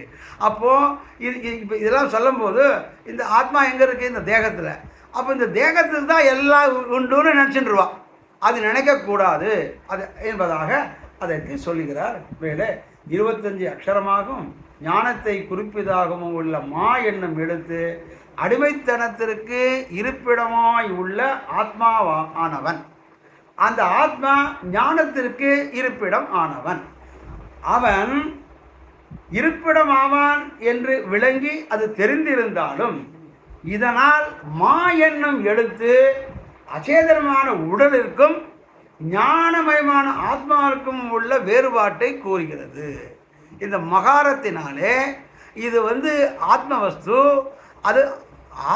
அப்போது இப்போ இதெல்லாம் சொல்லும்போது இந்த ஆத்மா எங்கே இருக்குது? இந்த தேகத்தில். அப்போ இந்த தேகத்துக்கு தான் எல்லாம் உண்டுன்னு நினச்சிட்டுருவான். அது நினைக்கக்கூடாது அது என்பதாக அதற்கு சொல்லுகிறார். மேலே 25 அக்ஷரமாகவும் ஞானத்தை குறிப்பதாகவும் உள்ள மா என்னும் எழுத்து அடிமைத்தனத்திற்கு இருப்பிடமாய் உள்ள ஆத்மாவானவன். அந்த ஆத்மா ஞானத்திற்கு இருப்பிடம் ஆனவன். அவன் இருப்பிடமாவான் என்று விளங்கி அது தெரிந்திருந்தாலும் இதனால் மா என்னும் எழுத்து அச்சேதனமான உடலிற்கும் ஞானமயமான ஆத்மாவிற்கும் உள்ள வேறுபாட்டை கூறுகிறது. இந்த மகாரத்தினாலே இது ஆத்மவஸ்து, அது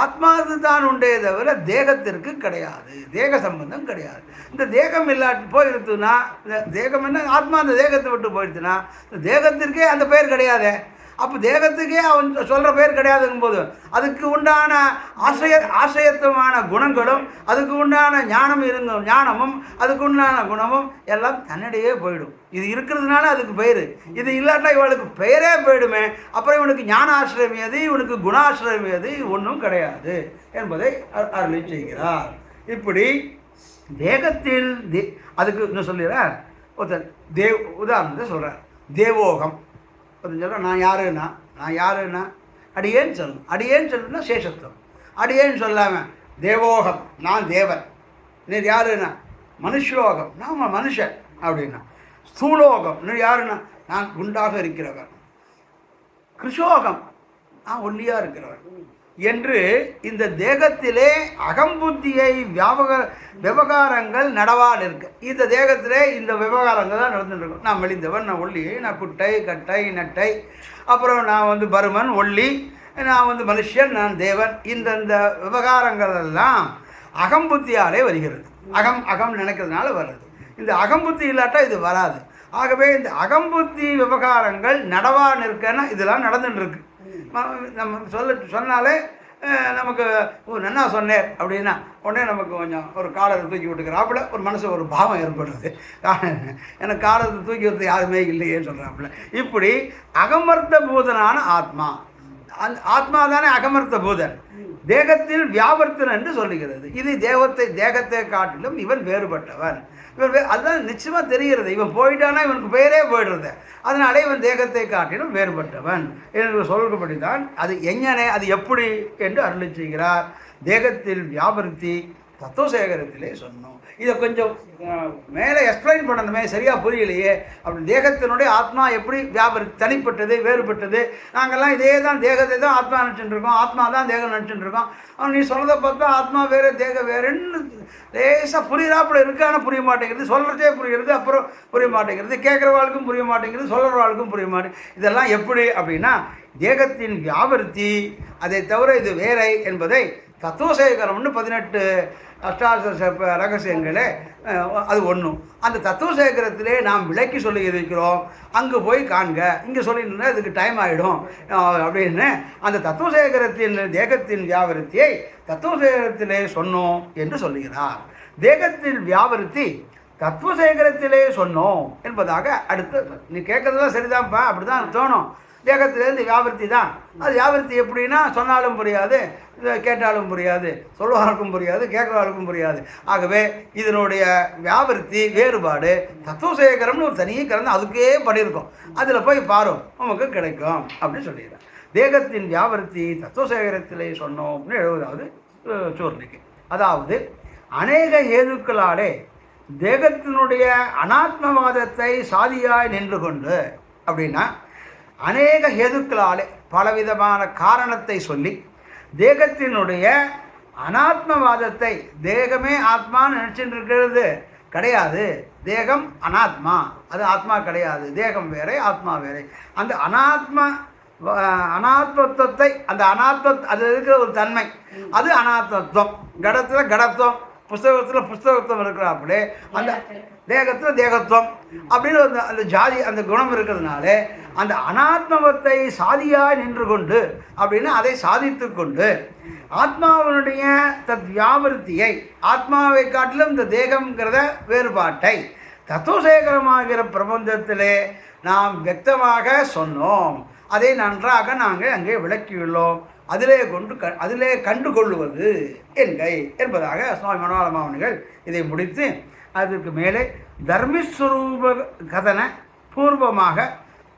ஆத்மாவுக்கு தான் உண்டே தவிர தேகத்திற்கு கிடையாது, தேக சம்பந்தம் கிடையாது. இந்த தேகம் இல்லாட்டி போயிருச்சுன்னா, இந்த தேகம் என்ன ஆத்மா அந்த தேகத்தை விட்டு போயிடுச்சுன்னா இந்த தேகத்திற்கே அந்த பெயர் கிடையாது. அப்போ தேகத்துக்கே அவன் சொல்கிற பேர் கிடையாதுங்கும் போது அதுக்கு உண்டான ஆசிரியத்துவமான குணங்களும் அதுக்கு உண்டான ஞானமும் அதுக்கு உண்டான குணமும் எல்லாம் தன்னிடையே போயிடும். இது இருக்கிறதுனால அதுக்கு பெயர், இது இல்லாட்டா இவளுக்கு பெயரே போயிடுமே. அப்புறம் இவனுக்கு ஞான ஆசிரியம் ஏது, இவனுக்கு குணாசிரியம் ஏது, ஒன்றும் கிடையாது என்பதை அருளி செய்கிறார். இப்படி தேகத்தில் அதுக்கு இன்னும் சொல்லிடுறார். ஒருத்தர் உதாரணத்தை சொல்கிறார். தேவோகம் சொல்கிறேன். நான் யாருன்னா அடியேன்னு சொல்லணும். அடியேன்னு சொல்லணும்னா சேஷத்துவம். அடியேன்னு சொல்லாமல் தேவோகம் நான் தேவன். நீ யாருன்னா மனுஷோகம் நான் மனுஷன் அப்படின்னா. ஸ்தூலோகம் நீ யாருன்னா நான் குண்டாக இருக்கிறவன். கிருஷோகம் நான் ஒல்லியாக இருக்கிறவன் என்று இந்த தேகத்திலே அகம்புத்தியை விவகாரங்கள் நடவால் இருக்கு. இந்த தேகத்திலே இந்த விவகாரங்கள் தான் நடந்துருக்கும். நான் மெலிந்தவன், நான் ஒல்லி, நான் குட்டை கட்டை நட்டை, அப்புறம் நான் பருமன் ஒல்லி, நான் மனுஷன், நான் தேவன். இந்த விவகாரங்கள் எல்லாம் அகம்புத்தியாலே வருகிறது. அகம் நினைக்கிறதுனால வருது. இந்த அகம்புத்தி இல்லாட்டா இது வராது. ஆகவே இந்த அகம்புத்தி விவகாரங்கள் நடவா நிற்கன்னா இதெல்லாம் நடந்துட்டுருக்கு. நம்ம சொன்னாலே நமக்கு நன்னா சொன்னேன் அப்படின்னா உடனே நமக்கு கொஞ்சம் ஒரு காலத்தை தூக்கி விட்டுக்கிறாப்புல ஒரு மனசு ஒரு பாவம் ஏற்படுறது. எனக்கு காலத்தை தூக்கி விடுறது யாருமே இல்லையேன்னு சொல்கிறாப்புல. இப்படி அகமர்த்த பூதனான ஆத்மா, அந்த ஆத்மா தானே அகமர்த்த பூதன், தேகத்தில் வியாபர்த்தன் என்று சொல்லுகிறது. இது தேகத்தை காட்டிலும் இவன் வேறுபட்டவன். அதுதான் நிச்சயமாக தெரிகிறது. இவன் போயிட்டானா இவனுக்கு பெயரே போயிடுறது. அதனாலே இவன் தேகத்தை காட்டிலும் வேறுபட்டவன் என்று சொல்லப்படி தான் அது எங்கனே அது எப்படி என்று அருளி செய்கிறார். தேகத்தில் வியாபர்த்தி தத்துவசேகரத்திலே சொன்னோம். இதை கொஞ்சம் மேலே எக்ஸ்பிளைன் பண்ணணுமே, சரியாக புரியலையே. அப்படி தேகத்தினுடைய ஆத்மா எப்படி தனிப்பட்டது வேறுபட்டது. நாங்கள்லாம் இதே தான் தேகத்தை தான் ஆத்மா நினச்சிட்டு இருக்கோம், ஆத்மா தான் தேகம் நினச்சிட்டு இருக்கோம். நீ சொல்கிறத பார்த்தா ஆத்மா வேறு தேகம் வேறுன்னு லேசாக புரியிறாப்புல இருக்கு. ஆனால் புரிய மாட்டேங்கிறது. சொல்கிறதே புரிகிறது, அப்புறம் புரிய மாட்டேங்கிறது. கேட்குறவாளுக்கும் புரிய மாட்டேங்கிறது, சொல்கிறவாளுக்கும் புரிய மாட்டேங்குது. இதெல்லாம் எப்படி அப்படின்னா தேகத்தின் வியாபர்த்தி, அதை தவிர இது வேறை என்பதை தத்துவசேகரம்னு 18 அஷ்டாதச ரகசியங்களே அது ஒன்றும். அந்த தத்துவசேகரத்திலே நாம் விளக்கி சொல்லி இருக்கிறோம். அங்கே போய் காண்க, இங்கே சொல்லினா இதுக்கு டைம் ஆகிடும் அப்படின்னு அந்த தத்துவசேகரத்தின் தேகத்தின் வியாபரத்தியை தத்துவசேகரத்திலே சொன்னோம் என்று சொல்லுகிறார். தேகத்தின் வியாபரத்தி தத்துவசேகரத்திலே சொன்னோம் என்பதாக அடுத்து. நீ கேட்கறதெல்லாம் சரிதான்ப்பா, அப்படி தான் தோணும். தேகத்திலேருந்து வியாபிருத்தி தான். அது வியாபிருத்தி எப்படின்னா சொன்னாலும் புரியாது, கேட்டாலும் புரியாது, சொல்லுவாருக்கும் புரியாது, கேட்குறவாருக்கும் புரியாது. ஆகவே இதனுடைய வியாபிருத்தி வேறுபாடு தத்துவசேகரம்னு ஒரு தனியே கலந்து அதுக்கே பண்ணியிருக்கோம். அதில் போய் பாரும் நமக்கு கிடைக்கும் அப்படின்னு சொல்லிடுறேன். தேகத்தின் வியாபிருத்தி தத்துவசேகரத்திலே சொன்னோம் அப்படின்னு 70வது சூர்ணிக்கு. அதாவது அநேக ஏதுக்களாலே தேகத்தினுடைய அனாத்மவாதத்தை சாதியாய் நின்று கொண்டு, அப்படின்னா அநேக ஹேதுக்களாலே பலவிதமான காரணத்தை சொல்லி தேகத்தினுடைய அனாத்மவாதத்தை, தேகமே ஆத்மான்னு நினச்சிட்டு இருக்கிறது கிடையாது, தேகம் அனாத்மா, அது ஆத்மா கிடையாது, தேகம் வேறே ஆத்மா வேறே, அந்த அனாத்மத்துவத்தை, அந்த அது இருக்கிற ஒரு தன்மை, அது அனாத்மத்துவம். கடத்தில் கடத்துவம், புஸ்தகத்தில் புஸ்தகத்துவம் இருக்கிறாப்புலே அந்த தேகத்தில் தேகத்துவம் அப்படின்னு அந்த ஜாதி, அந்த குணம் இருக்கிறதுனால அந்த அனாத்மவத்தை சாதியாய் நின்று கொண்டு, அப்படின்னு அதை சாதித்து கொண்டு ஆத்மாவினுடைய தத் வியாபிருத்தியை, ஆத்மாவை காட்டிலும் இந்த தேகம்ங்கிறத வேறுபாட்டை தத்துவசேகரமாகிற பிரபஞ்சத்திலே நாம் வியக்தமாக சொன்னோம். அதை நன்றாக நாங்கள் அங்கே விளக்கியுள்ளோம். அதிலே கண்டுகொள்வது என்கை என்பதாக சுவாமி மனோரமாவணிகள் இதை முடித்து அதற்கு மேலே தர்மஸ்வரூப கதன பூர்வமாக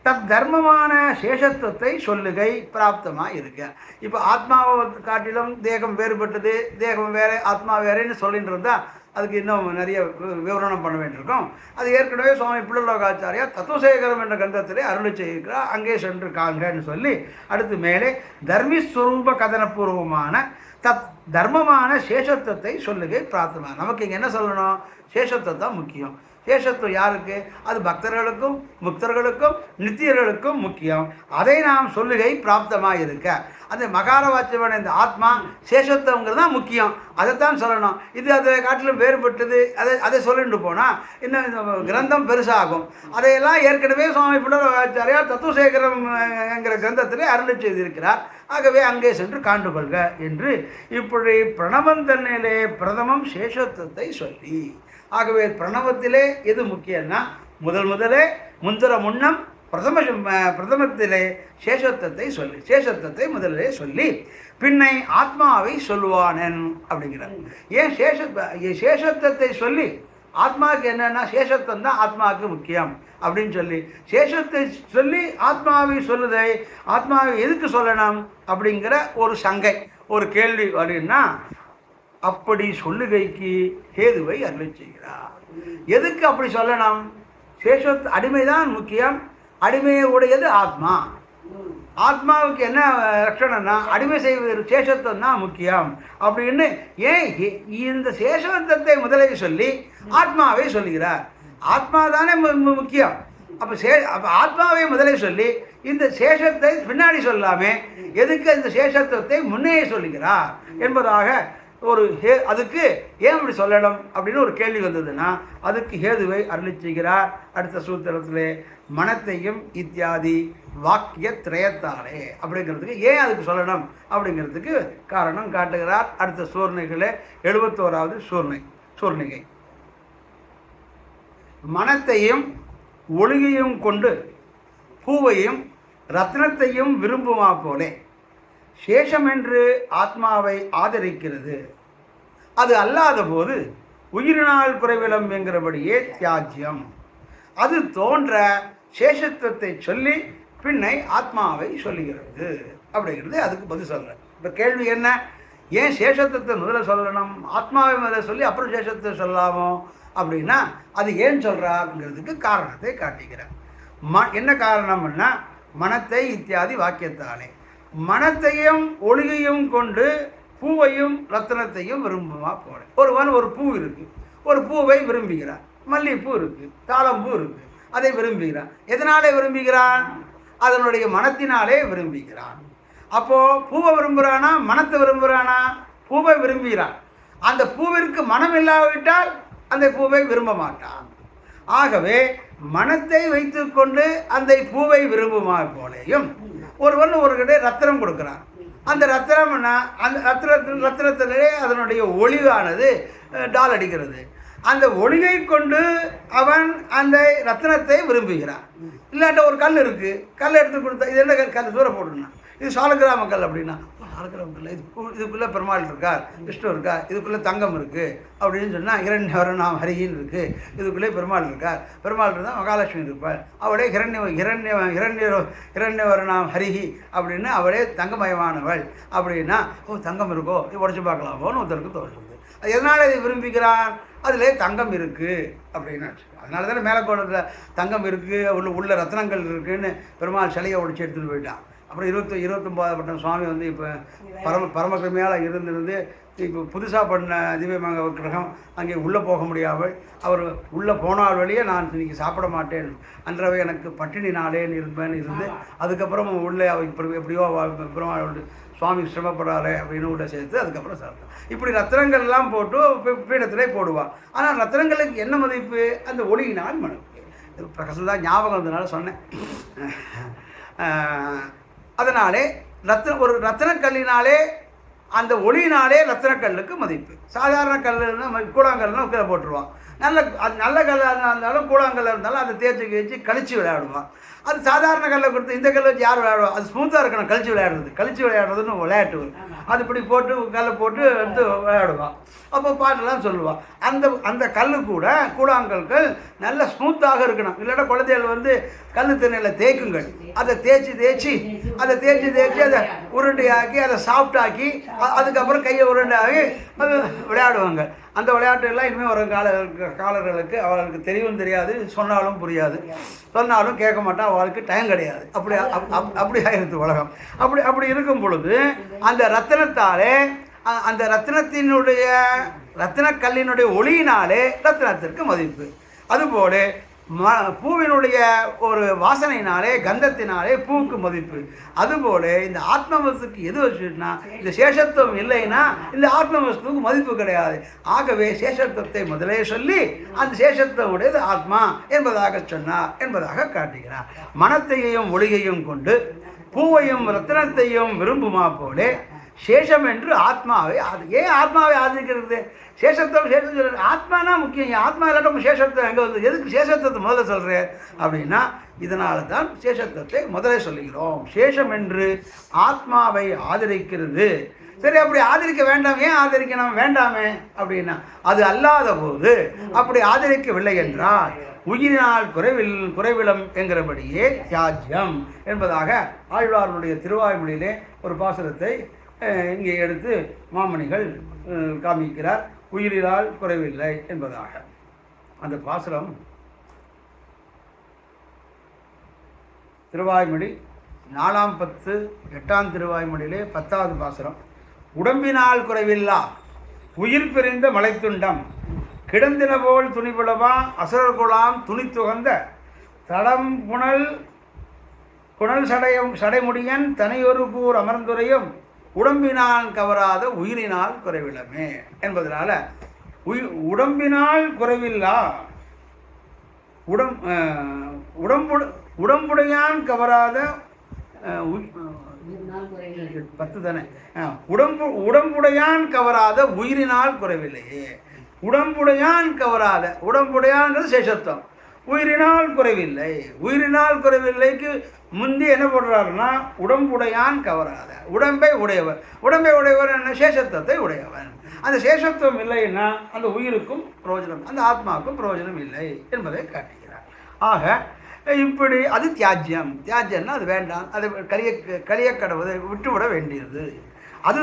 தத் தர்மமான சேஷத்துவத்தை சொல்லுகை பிராப்தமாக இருக்க. இப்போ ஆத்மாவை காட்டிலும் தேகம் வேறுபட்டது, தேகம் வேறு ஆத்மா வேறேன்னு சொல்லிட்டு இருந்தால் அதுக்கு இன்னும் நிறைய விவரணம் பண்ண வேண்டியிருக்கும். அது ஏற்கனவே சுவாமி பிள்ளலோகாச்சாரியா தத்துவசேகரம் என்ற கிரந்தத்திலே அருளி செய்திருக்கிறார். அங்கே சென்று காங்கன்னு சொல்லி அடுத்து மேலே தர்மஸ்வரூப கதனபூர்வமான தத் தர்மமான சேஷத்துவத்தை சொல்லுகை பிரார்த்தனை. நமக்கு இங்கே என்ன சொல்லணும்? சேஷத்துவம் தான் முக்கியம். சேஷத்துவம் யாருக்கு? அது பக்தர்களுக்கும் முக்தர்களுக்கும் நித்தியர்களுக்கும் முக்கியம். அதை நாம் சொல்லுகை பிராப்தமாக இருக்க அந்த மகார வாச்சியமான இந்த ஆத்மா சேஷத்துவங்கிறது தான் முக்கியம். அதைத்தான் சொல்லணும். இது அதை காட்டிலும் வேறுபட்டது, அதை சொல்லிட்டு போனால் இன்னும் இந்த கிரந்தம் பெருசாகும். அதையெல்லாம் ஏற்கனவே சுவாமி பிள்ளலோகாச்சாரியார் தத்துவசேகரம் என்கிற கிரந்தத்திலே அருளி செய்திருக்கிறார். ஆகவே அங்கே சென்று காண்டு கொள்க என்று இப்படி பிரணவந்தனிலே பிரதமம் சேஷத்துவத்தை சொல்லி, ஆகவே பிரணவத்திலே எது முக்கியம்னா முதலே முன்னம் பிரதமத்திலே சேஷத்துவத்தை சொல்லி, சேஷத்துவத்தை முதலிலே சொல்லி பின்னை ஆத்மாவை சொல்லுவானன் அப்படிங்கிறார். ஏன் சேஷத்துவத்தை சொல்லி ஆத்மாவுக்கு என்னென்னா சேஷத்துவம் தான் ஆத்மாவுக்கு முக்கியம் அப்படின்னு சொல்லி சேஷத்தை சொல்லி ஆத்மாவை சொல்லுதை ஆத்மாவை எதுக்கு சொல்லணும் அப்படிங்கிற ஒரு சங்கை, ஒரு கேள்வி அப்படின்னா அப்படி சொல்லுகைக்கு ஹேதுவை அருளி செய்கிறார். எதுக்கு அப்படி சொல்லணும்? சேஷத்து அடிமைதான் முக்கியம், அடிமையை உடையது ஆத்மா. ஆத்மாவுக்கு என்ன லட்சணம்னா அடிமை செய்வது சேஷத்துவம் தான் முக்கியம் அப்படின்னு. ஏன் இந்த சேஷத்துவத்தை முதலே சொல்லி ஆத்மாவை சொல்லுகிறார்? ஆத்மா தானே முக்கியம். அப்போ ஆத்மாவை முதலே சொல்லி இந்த சேஷத்தை பின்னாடி சொல்லாமே எதுக்கு இந்த சேஷத்துவத்தை முன்னே சொல்லுகிறார் என்பதாக ஒரு அதுக்கு ஏன் அப்படி சொல்லணும் அப்படின்னு ஒரு கேள்வி வந்ததுன்னா அதுக்கு ஹேதுவை அருளி செய்கிறார். அடுத்த சூத்திரத்திலே மனத்தையும் இத்தியாதி வாக்கிய திரயத்தாலே அப்படிங்கிறதுக்கு ஏன் அதுக்கு சொல்லணும் அப்படிங்கிறதுக்கு காரணம் காட்டுகிறார். அடுத்த சூர்ணிகளே 71வது சூர்ணிகை. மனத்தையும் ஒளியையும் கொண்டு பூவையும் ரத்னத்தையும் விரும்புமா போலே சேஷம் என்று ஆத்மாவை ஆதரிக்கிறது. அது அல்லாத போது உயிரினால் குறைவிலம் என்கிறபடியே தியாஜ்யம். அது தோன்ற சேஷத்துவத்தை சொல்லி பின்னை ஆத்மாவை சொல்லுகிறது அப்படிங்கிறது அதுக்கு பதில் சொல்கிறேன். இப்போ கேள்வி என்ன? ஏன் சேஷத்துவத்தை முதல்ல சொல்லணும், ஆத்மாவை முதல்ல சொல்லி அப்புறம் சேஷத்தை சொல்லாமோ அப்படின்னா அது ஏன் சொல்கிறாங்கிறதுக்கு காரணத்தை காட்டுகிறேன். என்ன காரணம்னா மனத்தை இத்தியாதி வாக்கியத்தானே மனத்தையும் ஒளியையும் கொண்டு பூவையும் ரத்தனத்தையும் விரும்புமா போல. ஒருவன் ஒரு பூ இருக்குது, ஒரு பூவை விரும்புகிறான். மல்லிகைப்பூ இருக்குது, தாளம்பூ இருக்குது, அதை விரும்புகிறான். எதனாலே விரும்புகிறான்? அதனுடைய மனத்தினாலே விரும்புகிறான். அப்போது பூவை விரும்புகிறானா மனத்தை விரும்புகிறானா? பூவை விரும்புகிறான். அந்த பூவிற்கு மனம் இல்லாவிட்டால் அந்த பூவை விரும்ப மாட்டான். ஆகவே மனத்தை வைத்து கொண்டு அந்த பூவை விரும்புமா போலேயும் ஒருவன் ஒரு ரத்தினம் கொடுக்குறான். அந்த ரத்தினம்னா அந்த ரத்தினத்திலே அதனுடைய ஒளிவானது டால் அடிக்கிறது. அந்த ஒளியை கொண்டு அவன் அந்த ரத்தினத்தை விரும்புகிறான். இல்லாட்ட ஒரு கல் இருக்குது, கல் எடுத்து கொடுத்தா இது என்ன கல் தூர போடணும்னா இது சாலக்கிராம கல் அப்படின்னா சாலக்கிராம கல் இதுக்குள்ளே பெருமாள் இருக்கார், விஷ்ணு இருக்கா, இதுக்குள்ளே தங்கம் இருக்குது அப்படின்னு சொன்னால் இரண்யவரணாம் ஹரின்னு இருக்குது, இதுக்குள்ளே பெருமாள் இருக்கார், பெருமாள் இருந்தால் மகாலட்சுமி இருப்பாள், அவளே இரண்யவரணாம் ஹரிஹி அப்படின்னு அவளே தங்கமயமானவள் அப்படின்னா ஓ தங்கம் இருக்கோ இது உடச்சி பார்க்கலாமோன்னு ஒருத்தருக்கு தோன்றுது. அது எதனால் இதை விரும்பிக்கிறான்? அதில் தங்கம் இருக்குது அப்படின்னு. அதனால தானே மேலக்கோணத்தில் தங்கம் இருக்குது, உள்ள ரத்னங்கள் இருக்குதுன்னு பெருமாள் சிலையை உடைச்சி எடுத்துகிட்டு போயிட்டான். அப்புறம் 29வது பட்டம் சுவாமி வந்து இப்போ பரமக்கிரமையால் இருந்திருந்து இப்போ புதுசாக பண்ண திவ்யமங்க விக்கிரகம் அங்கே உள்ளே போக முடியாமல் அவர் உள்ளே போனால் வழியே நான் இன்றைக்கி சாப்பிட மாட்டேன், அன்றவை எனக்கு பட்டினி நாளேன்னு இருப்பேன்னு இருந்து அதுக்கப்புறம் உள்ளே இப்போ எப்படியோ பெருமாள் சுவாமி சிரமப்படுறாரு அப்படின்னு கூட சேர்த்து அதுக்கப்புறம் சாப்பிட்டோம். இப்படி ரத்தினங்கள்லாம் போட்டு பீடத்திலே போடுவாள். ஆனால் ரத்தினங்களுக்கு என்ன மதிப்பு? அந்த ஒளியினால் மதிப்பு. பிரகாசம் தான் ஞாபகம் வந்ததுனால சொன்னேன். அதனாலே ஒரு ரத்தினக்கல்லினாலே அந்த ஒளியினாலே ரத்தினக்கல்லுக்கு மதிப்பு. சாதாரண கல்லுன்னா கூழாங்கல்னா கீழே போட்டுருவான். நல்ல கல்லாக இருந்தாலும் கூழாங்கல்ல இருந்தாலும் அதை தேய்ச்சி கழிச்சு விளையாடுவான். அது சாதாரண கல்லை கொடுத்து இந்த கல்லை வச்சு யார் விளையாடுவா? அது ஸ்மூத்தாக இருக்கணும். கழிச்சு விளையாடுறதுன்னு விளையாட்டு அது இப்படி போட்டு கல்லை போட்டு வந்து விளையாடுவான். அப்போ பாட்டெல்லாம் சொல்லுவாள். அந்த கல் கூட கூழாங்கற்கள் நல்ல ஸ்மூத்தாக இருக்கணும். இல்லாட்டா குழந்தைகள் வந்து கல் தண்ணியில் தேய்க்குங்கள், அதை தேய்ச்சி அதை உருண்டையாக்கி அதை சாஃப்டாக்கி அதுக்கப்புறம் கையை உருண்டையாகி அது விளையாடுவாங்க. அந்த விளையாட்டுலாம் இனிமேல் வரும் காலர்களுக்கு அவர்களுக்கு தெரியவும் தெரியாது, சொன்னாலும் புரியாது, சொன்னாலும் கேட்க மாட்டான், அவளுக்கு டைம் கிடையாது. அப்படி ஆயிடுது உலகம். அப்படி இருக்கும் பொழுது அந்த ரத்தினத்தாலே அந்த ரத்தினக்கல்லினுடைய ஒளியினாலே ரத்தினத்திற்கு மதிப்பு. அதுபோல பூவினுடைய ஒரு வாசனையினாலே கந்தத்தினாலே பூவுக்கு மதிப்பு. அதுபோல இந்த ஆத்மவஸ்துக்கு எது வச்சுன்னா இந்த சேஷத்துவம் இல்லைன்னா இந்த ஆத்மவஸ்துக்கு மதிப்பு கிடையாது. ஆகவே சேஷத்துவத்தை முதலே சொல்லி அந்த சேஷத்துவம் உடையது ஆத்மா என்பதாக சொன்னார் என்பதாக காட்டுகிறார். மனத்தையும் ஒளியையும் கொண்டு பூவையும் ரத்தினத்தையும் விரும்புமா போலே சேஷம் என்று ஆத்மாவை ஏன் ஆத்மாவை ஆதரிக்கிறது? சேஷத்துவம் ஆத்மானா முக்கியம். ஆத்மா இல்லாட்டும் சேஷத்துவம் எங்கே வந்து எதுக்கு சேஷத்துவத்தை முதல்ல சொல்கிறேன் அப்படின்னா இதனால தான் சேஷத்துவத்தை முதலே சொல்லுகிறோம். சேஷம் என்று ஆத்மாவை ஆதரிக்கிறது. சரி, அப்படி ஆதரிக்க வேண்டாம். ஏன் ஆதரிக்கணும்? வேண்டாமே அப்படின்னா அது அல்லாத போது அப்படி ஆதரிக்கவில்லை என்றால் உயிரினால் குறைவிலம் என்கிறபடியே தியாஜ்யம் என்பதாக ஆழ்வார்களுடைய திருவாய்மொழியிலே ஒரு பாசுரத்தை இங்கே எடுத்து மாமணிகள் காமிக்கிறார். உயிரினால் குறைவில்லை என்பதாக அந்த பாசுரம் திருவாய்மொழி 4ஆம் 10 8ஆம் திருவாய்மொழியிலே 10வது பாசுரம். உடம்பினால் குறைவில்லா உயிர் பிரிந்த மலைத்துண்டம் கிடந்தின போல் துணிபுலவா அசுரர் குலாம் துணி துகந்த தடம் புனல் சடைமுடியன் தனியொரு கூர் அமர்ந்துரையும் உடம்பினால் கவராத உயிரினால் குறைவிலமே என்பதனால உடம்பினால் குறைவில்லா உடம்புடையான் கவராத 10 தானே. உடம்புடையான் கவராத உயிரினால் குறைவில்லையே. உடம்புடையான் கவராத, உடம்புடையான்றது சேஷத்துவம், உயிரினால் குறைவில்லை. உயிரினால் குறைவில்லைக்கு முந்தி என்ன போடுறாருன்னா உடம்புடையான் கவராத, உடம்பை உடையவர் என்ன? சேஷத்துவத்தை உடையவன். அந்த சேஷத்துவம் இல்லைன்னா அந்த உயிருக்கும் பிரயோஜனம், அந்த ஆத்மாவுக்கும் பிரயோஜனம் இல்லை என்பதை காட்டுகிறார். ஆக இப்படி அது தியாஜ்யம்னா அது வேண்டாம், அது கலிய கடவுதை விட்டுவிட வேண்டியது. அது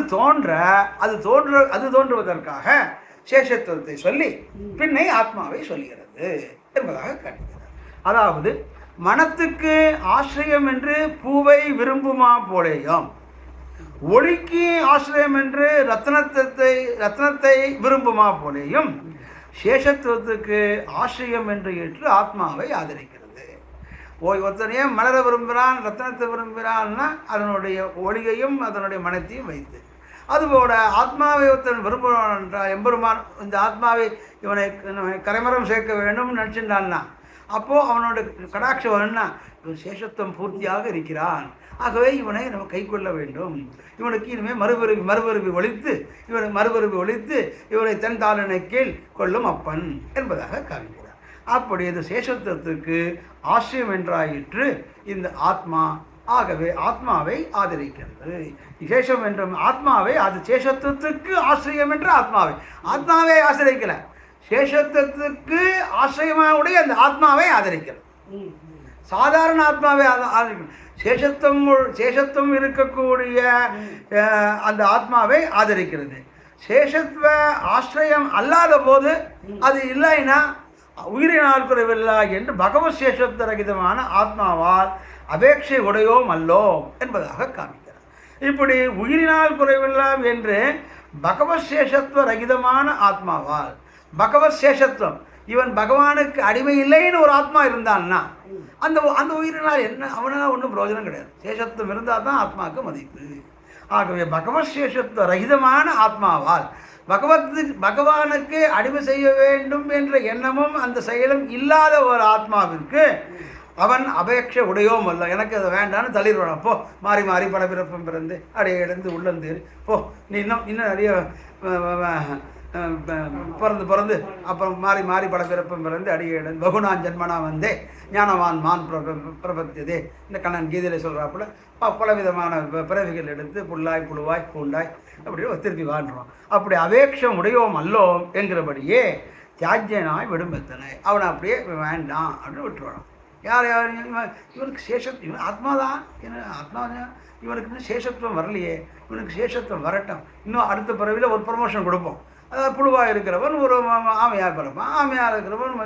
தோன்றுவதற்காக சேஷத்துவத்தை சொல்லி பின்னை ஆத்மாவை சொல்கிறது என்பதாக காட்டுகிறார். அதாவது மனத்துக்கு ஆசிரியம் என்று பூவை விரும்புமா போலேயும் ஒளிக்கு ஆசிரியம் என்று ரத்னத்தை விரும்புமா போலேயும் சேஷத்துவத்துக்கு ஆசிரியம் என்று ஏற்று ஆத்மாவை ஆதரிக்கிறது. ஒருத்தனையே மலரை விரும்புகிறான், ரத்னத்தை விரும்புகிறான்னா அதனுடைய ஒளியையும் அதனுடைய மனத்தையும் வைத்து, அதுபோல ஆத்மாவை ஒருத்தன் விரும்புகிறான் என்றால் எம்பெருமான் இந்த ஆத்மாவை இவனை கரைமரம் சேர்க்க வேண்டும் நினச்சிட்டான்னா அப்போது அவனோட கடாட்சம் என்ன, இவன் சேஷத்துவம் பூர்த்தியாக இருக்கிறான், ஆகவே இவனை நம்ம கை கொள்ள வேண்டும், இவனுக்கு இனிமேல் மறுபருவி ஒழித்து இவனை தன் தாளனை கீழ் கொள்ளும் அப்பன் என்பதாக காண்கிறார். அப்படி இந்த சேஷத்துவத்துக்கு ஆசிரியம் என்றாயிற்று இந்த ஆத்மா. ஆகவே ஆத்மாவை ஆதரிக்கிறது. சேஷம் என்ற ஆத்மாவை, அது சேஷத்துவத்துக்கு ஆசிரியம் என்ற ஆத்மாவை ஆசிரிக்கல, சேஷத்துவத்துக்கு ஆசிரியமாவுடைய அந்த ஆத்மாவை ஆதரிக்கிறது. சாதாரண ஆத்மாவை ஆதரிக்கணும். சேஷத்துவம் இருக்கக்கூடிய அந்த ஆத்மாவை ஆதரிக்கிறது. சேஷத்துவ ஆசிரியம் அல்லாத போது அது இல்லைன்னா உயிரினால் குறைவில்லா என்று பகவத் சேஷத்துவ ரகிதமான ஆத்மாவால் அபேட்சை உடையோம் அல்லோம் என்பதாக காமிக்கிறார். இப்படி உயிரினால் குறைவில்லாம் என்று பகவத் சேஷத்துவ ரகிதமான ஆத்மாவால், பகவத் சேஷத்துவம், இவன் பகவானுக்கு அடிமை இல்லைன்னு ஒரு ஆத்மா இருந்தான்னா அந்த உயிரினால் என்ன, அவனால் ஒன்றும் பிரயோஜனம் கிடையாது. சேஷத்துவம் இருந்தால் தான் ஆத்மாவுக்கு மதிப்பு. ஆகவே பகவத் சேஷத்துவ ரகிதமான ஆத்மாவால் பகவானுக்கு அடிமை செய்ய வேண்டும் என்ற எண்ணமும் அந்த செயலும் இல்லாத ஒரு ஆத்மாவிற்கு அவன் அபேட்சை உடையோம் அல்ல, எனக்கு அதை வேண்டான்னு தள்ளிடுவான். அப்போ மாறி பல பிறப்பும் பிறந்து அடைய இழந்து உள்ளந்து போ, நீ இன்னும் நிறைய பிறந்து அப்புறம் மாறி பல பிறப்பும் பிறந்து அடிய இழந்து பகுனான் ஜன்மனா வந்தே ஞானவான் மான் பிரபத்தியதே. இந்த கண்ணன் கீதையில் சொல்கிறாப்புல பலவிதமான பிறவிகள் எடுத்து புல்லாய் புழுவாய் பூண்டாய் அப்படி திருப்பி வாழ்றான். அப்படி அபேட்சம் உடையோம் அல்லோம் என்கிறபடியே தியாஜ்யனாய் விடும்பத்தனை, அவனை அப்படியே வேண்டாம் அப்படின்னு விட்டுருவான். யார் இவனுக்கு சேஷத்துவம், இவன் ஆத்மாதான், ஆத்மாதான், இவனுக்கு இன்னும் சேஷத்துவம் வரலையே, இவனுக்கு சேஷத்துவம் வரட்டும், இன்னும் அடுத்த பிறவியில் ஒரு ப்ரமோஷன் கொடுப்போம். அதாவது புழுவாக இருக்கிறவன் ஒரு ஆமையாக பிறப்பான், ஆமையாக இருக்கிறவன்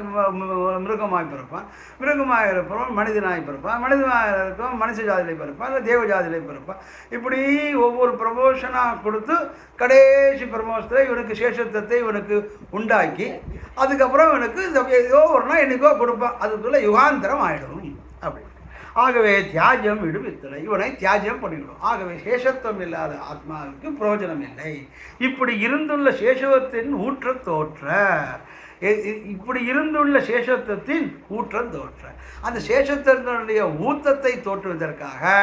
மிருகமாய் பிறப்பான், மிருகமாக இருப்பவன் மனிதனாய் பிறப்பான், மனிதனாக இருக்கிறவன் மனுஷ ஜாதியிலே பிறப்பான், இல்லை தேவ ஜாதியிலே பிறப்பான். இப்படி ஒவ்வொரு ப்ரமோஷனாக கொடுத்து கடைசி பிரமோஷத்தில் இவனுக்கு சேஷத்துவத்தை இவனுக்கு உண்டாக்கி அதுக்கப்புறம் இவனுக்கு ஏதோ ஒரு நாள் என்னைக்கோ கொடுப்பான், அதுக்குள்ளே யுகாந்தரம் ஆகிடும் அப்படி. ஆகவே தியாஜம் விடுவித்தலை, இவனை தியாஜம் பண்ணிவிடும். ஆகவே சேஷத்துவம் இல்லாத ஆத்மாவுக்கு பிரயோஜனம் இல்லை. இப்படி இருந்துள்ள சேஷத்துவத்தின் ஊற்றம் தோற்ற, இப்படி இருந்துள்ள சேஷத்துவத்தின் ஊற்றம் தோற்ற, அந்த சேஷத்தினுடைய ஊத்தத்தை தோற்றுவதற்காக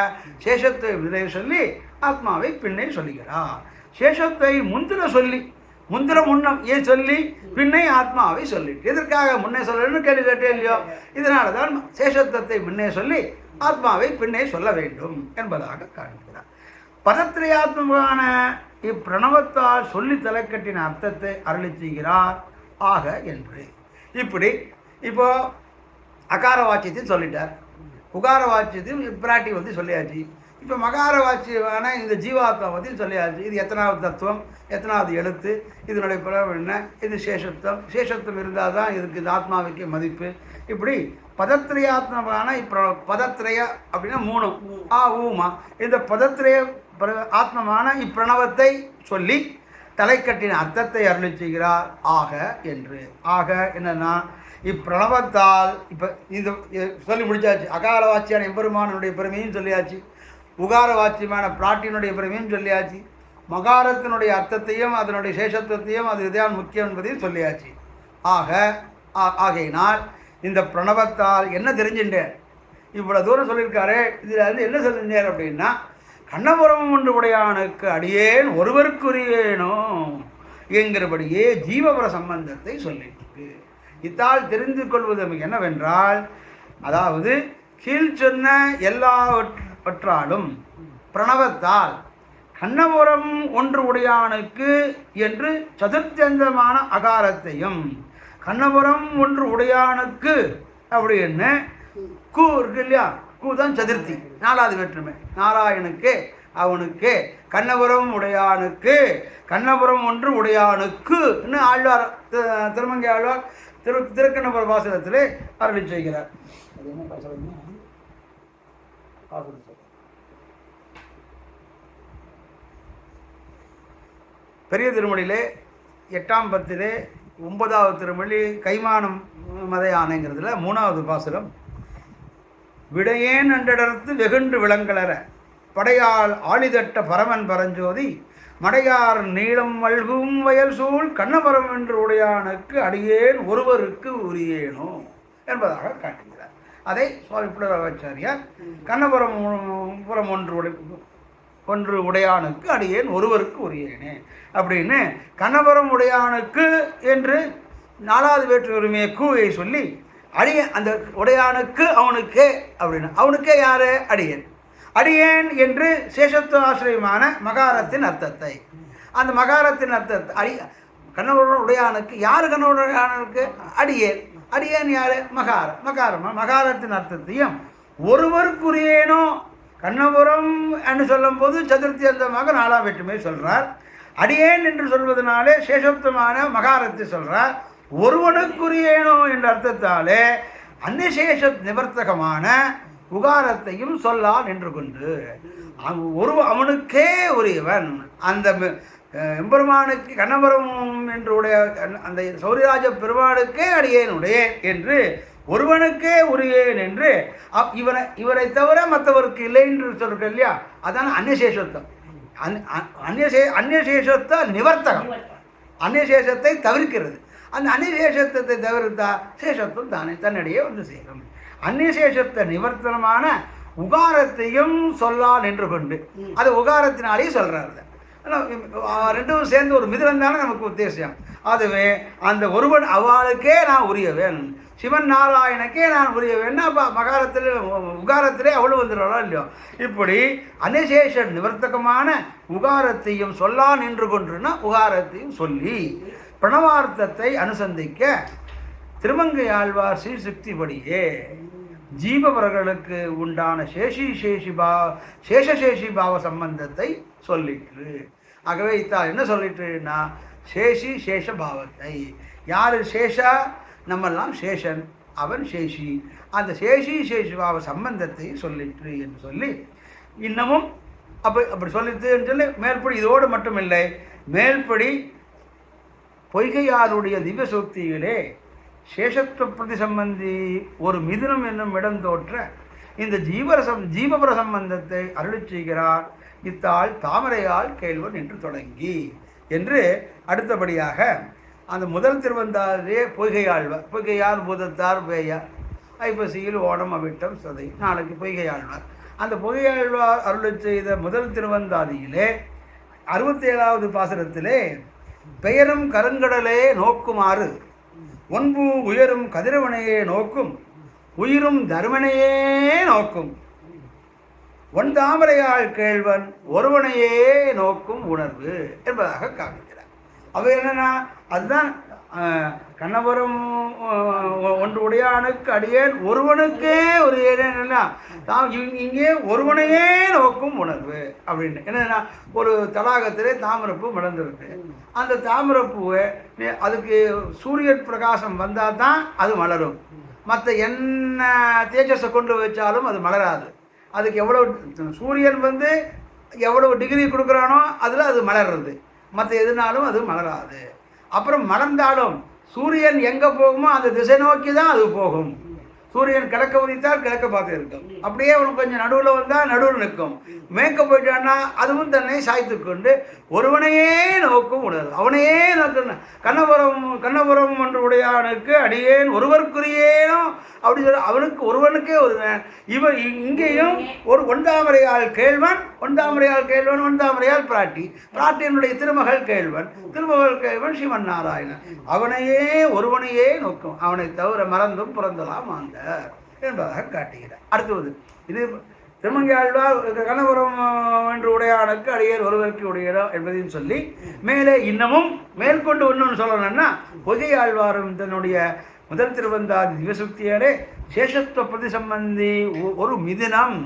சேஷத்தை விதை சொல்லி ஆத்மாவை பின்னே சொல்லுகிறார். சேஷத்தை முந்திர முன்னம் ஏன் சொல்லி பின்னை ஆத்மாவை சொல்லிட்டு, எதற்காக முன்னே சொல்லணும்னு கேள்வி கேட்டே இல்லையோ, இதனால தான் சேஷத்துவத்தை முன்னே சொல்லி ஆத்மாவை பின்னே சொல்ல வேண்டும் என்பதாக காண்கிறார். பதத்திரையாத்மகான இப்பிரணவத்தால் சொல்லி தலைக்கட்டின அர்த்தத்தை அருளி செய்கிறார். ஆக என்று இப்படி இப்போ அகார வாக்கியத்தையும் சொல்லிட்டார், உகார வாக்கியத்தையும் பிராட்டி வந்து சொல்லியாச்சு. இப்போ மகார வாக்கியமான இந்த ஜீவாத்மா பற்றி சொல்லியாச்சு. இது எத்தனாவது தத்துவம், எத்தனாவது எழுத்து, இதனுடைய பிறகு என்ன, இது சேஷத்துவம் இருந்தால் தான் இதுக்கு இந்த ஆத்மாவுக்கு மதிப்பு. இப்படி பதத்திரையாத்மகான இப்போ பதத்திரைய அப்படின்னா 3 ஊமா, இந்த பதத்திரைய ஆத்மமான இப்பரணவத்தை சொல்லி தலைக்கட்டின அர்த்தத்தை அருளி செய்கிறார். ஆக என்று, ஆக என்னன்னா இப்பரணவத்தால் இப்போ இது சொல்லி முடிச்சாச்சு. அகார வாட்சியான எம்பெருமானுடைய பெருமையும் சொல்லியாச்சு, உகார வாட்சியமான பிராட்டியினுடைய பெருமையும் சொல்லியாச்சு, மகாரத்தினுடைய அர்த்தத்தையும் அதனுடைய சேஷத்துவத்தையும் அது இதுதான் முக்கியம் என்பதையும் சொல்லியாச்சு. ஆகையினால் இந்த பிரணவத்தால் என்ன தெரிஞ்சுட்டேன், இவ்வளோ தூரம் சொல்லியிருக்காரு, இதில் வந்து என்ன சொல்லியிருந்தார் அப்படின்னா, கண்ணபுரம் ஒன்று உடையானுக்கு அடியேன் ஒருவருக்குரியேனோ என்கிறபடியே ஜீவபர சம்பந்தத்தை சொல்லிட்டு இத்தால் தெரிந்து கொள்வது நமக்கு என்னவென்றால், அதாவது கீழ் சொன்ன எல்லாவற்றாலும் பிரணவத்தால் கண்ணபுரம் ஒன்று உடையானுக்கு என்று சதுர்த்தந்தமான அகாரத்தையும், கண்ணபுரம் ஒன்று உடையானுக்கு அப்படின்னு கூ இருக்கு இல்லையா, கூ தான் சதுர்த்தி, 4வது வேற்றுமை, நாராயணுக்கு அவனுக்கு, கண்ணபுரம் உடையானுக்கு, கண்ணபுரம் ஒன்று உடையானுக்கு ஆழ்வார் திருமங்கை ஆழ்வார் திருக்கண்ணபுர பாசனத்திலே அருளி செய்கிறார். அது என்ன பாசனம், பெரிய திருமொழியிலே 8ஆம் பத்திலே 9வது திருமொழி கைமானம் மதையானைங்கிறதுல 3வது பாசுரம், விடையேன் அன்றடர்த்து வெகுண்டு விளங்கலற படையால் ஆளிதட்ட பரமன் பரஞ்சோதி மடையார் நீளம் மல்கும் வயல் சூழ் கண்ணபுரம் என்று உடையானுக்கு அடியேன் ஒருவருக்கு உரியேனோ என்பதாக காட்டுகிறார். அதை சுவாமி புலராச்சாரியார் கண்ணபுரம் புறம் ஒன்று உடையானுக்கு அடியேன் ஒருவருக்கு உரியேனே அப்படின்னு கண்ணபுரம் உடையானுக்கு என்று 4வது வேற்று உரிமையை கூவை சொல்லி அந்த உடையானுக்கு அவனுக்கே அப்படின்னு அவனுக்கே யாரு அடியேன் அடியேன் என்று சேஷத்துவ ஆசிரியமான மகாரத்தின் அர்த்தத்தை அந்த மகாரத்தின் அர்த்தத்தை கண்ணபுரம் உடையானுக்கு யார் கண்ணபுரம் உடையானுக்கு அடியேன் அடியேன் யாரு மகாரத்தின் அர்த்தத்தையும் ஒருவருக்குரியேனோ கண்ணபுரம் என்று சொல்லும் போது சதுர்த்தி அந்தமாக 4ஆம் வேற்றுமை சொல்றார். அடியேன் என்று சொல்வதனாலே சேஷத்துவமான மகாரத்தை சொல்றார். ஒருவனுக்குரியேனோ என்ற அர்த்தத்தாலே அந்நிசேஷ நிவர்த்தகமான உகாரத்தையும் சொல்லான் என்று கொண்டு அவனுக்கே உரியவன் அந்த எம்பெருமானுக்கு கண்ணபுரம் என்று உடைய அந்த சௌரிராஜ பெருமானுக்கே அடியேனுடைய என்று ஒருவனுக்கே உரியேன் என்று இவரை தவிர மற்றவருக்கு இல்லை என்று சொல்லிருக்க இல்லையா, அதான் அந்நியசேஷத்துவம். அந்நியசேஷத்துவ நிவர்த்தகம், அந்நியசேஷத்தை தவிர்க்கிறது. அந்த அந்நியசேஷத்தை தவிர்த்தா சேஷத்துவம் தானே தன்னிடையே வந்து சேரும். அந்நியசேஷத்தை நிவர்த்தனமான உகாரத்தையும் சொல்லான் என்று கொண்டு அது உகாரத்தினாலே சொல்றாரு. ரெண்டும் சேர்ந்து ஒரு மிதிரம் தானே நமக்கு உத்தேசம். அதுவே அந்த ஒருவன் அவளுக்கே நான் உரியவேன், சிவன் நாராயணக்கே நான் உரியவேன். அப்போ மகாரத்தில் உகாரத்திலே அவ்வளோ வந்துடுறா இல்லையோ. இப்படி அநிசேஷ நிவர்த்தகமான உகாரத்தையும் சொல்லான் என்று கொண்டுனா உகாரத்தையும் சொல்லி பிரணவார்த்தத்தை அனுசந்திக்க திருமங்கை ஆழ்வார் ஸ்ரீசுக்திபடியே ஜீவவர்களுக்கு உண்டான சேஷசேஷி பாவ சம்பந்தத்தை சொல்லிற்று. ஆகவே இத்தால் என்ன சொல்லிட்டுன்னா சேஷி சேஷ பாவத்தை, யார் சேஷா நம்மெல்லாம் சேஷன், அவன் சேஷி, அந்த சேஷி சேஷி பாவ சம்பந்தத்தை சொல்லிற்று என்று சொல்லி இன்னமும் அப்படி சொல்லிட்டுன்னு சொல்லி மேற்படி இதோடு மட்டும் இல்லை, மேற்படி பொய்கையாருடைய திவ்ய சூக்தியிலே சேஷத்துவ பிரதி சம்பந்தி ஒரு மிதுனம் என்னும் இடம் தோற்ற இந்த ஜீவபர சம்பந்தத்தை அருளி செய்கிறார். இத்தாள் தாமரையால் கேள்வன் என்று தொடங்கி என்று அடுத்தபடியாக அந்த முதல் திருவந்தாரே பொய்கையாழ்வார், பொய்கையார் பூதத்தார் பேயார், ஐப்பசியில் ஓணம் அவிட்டம் சதை, நாளைக்கு பொய்கையாழ்வார். அந்த பொய்கையாழ்வார் அருளி செய்த முதல் திருவந்தாதியிலே 67வது பாசுரத்திலே பெயரும் கருங்கடலே நோக்குமாறு ஒன்பு உயரும் கதிரவனையே நோக்கும் உயிரும் தர்மனையே நோக்கும் ஒன் தாமரையாள் கேள்வன் ஒருவனையே நோக்கும் உணர்வு என்பதாக காமிக்கிறார். அவை என்னன்னா அதுதான் கண்ணபுரம் ஒன்று உடையானுக்கு அடியேன் ஒருவனுக்கே ஒரு ஏன்னா இங்கே ஒருவனையே நோக்கும் உணர்வு அப்படின்னு என்னன்னா ஒரு தடாகத்திலே தாமரப்பூ மலர்ந்துருக்கு. அந்த தாமரப்பூவை அதுக்கு சூரியன் பிரகாசம் வந்தால் தான் அது மலரும். மற்ற என்ன தேஜஸை கொண்டு வச்சாலும் அது மலராது. அதுக்கு எவ்வளோ சூரியன் எவ்வளவு டிகிரி கொடுக்குறானோ அதில் அது மலர்றது, மற்ற எதுனாலும் அது மலராது. அப்புறம் மலர்ந்தாலும் சூரியன் எங்கே போகுமோ அந்த திசை நோக்கி தான் அது போகும். சூரியன் கிழக்க உதித்தால் கிழக்க பார்த்து இருக்கும், அப்படியே அவனுக்கு கொஞ்சம் நடுவில் வந்தால் நடுவில் நிற்கும். மேற்க போயிட்டான்னா அதுவும் தன்னை சாய்த்து கொண்டு ஒருவனையே நோக்கும் உணர்வு, அவனையே நோக்கணும். கண்ணபுரம் ஒன்று உடையானுக்கு அடியேன் ஒருவருக்குரியேனோ அப்படி சொல்ல அவனுக்கு ஒருவனுக்கே ஒருவன். இவன் இங்கேயும் ஒரு ஒன்றாமரையால் கேள்வன் ஒன்றாமரையால் பிராட்டியனுடைய திருமகள் கேள்வன் சிவன் நாராயணன். அவனையே ஒருவனையே நோக்கும், அவனை தவிர மறந்தும் பிறந்தலாம் அந்த என்பதாக காட்டுகிறார். அடுத்தது இது திருமங்கை ஆழ்வார் கண்ணபுரம் என்று உடையானுக்கு அடியேன் ஒருவருக்கு உடையதோ என்பதையும் சொல்லி மேலே இன்னமும் மேற்கொண்டு ஒன்று சொல்லணும்னா பொய்கை ஆழ்வாரும் தன்னுடைய முதல் திருவந்தாதி திவசுக்தியாரே சேஷத்துவ பிரதி சம்பந்தி ஒரு மிதினம்,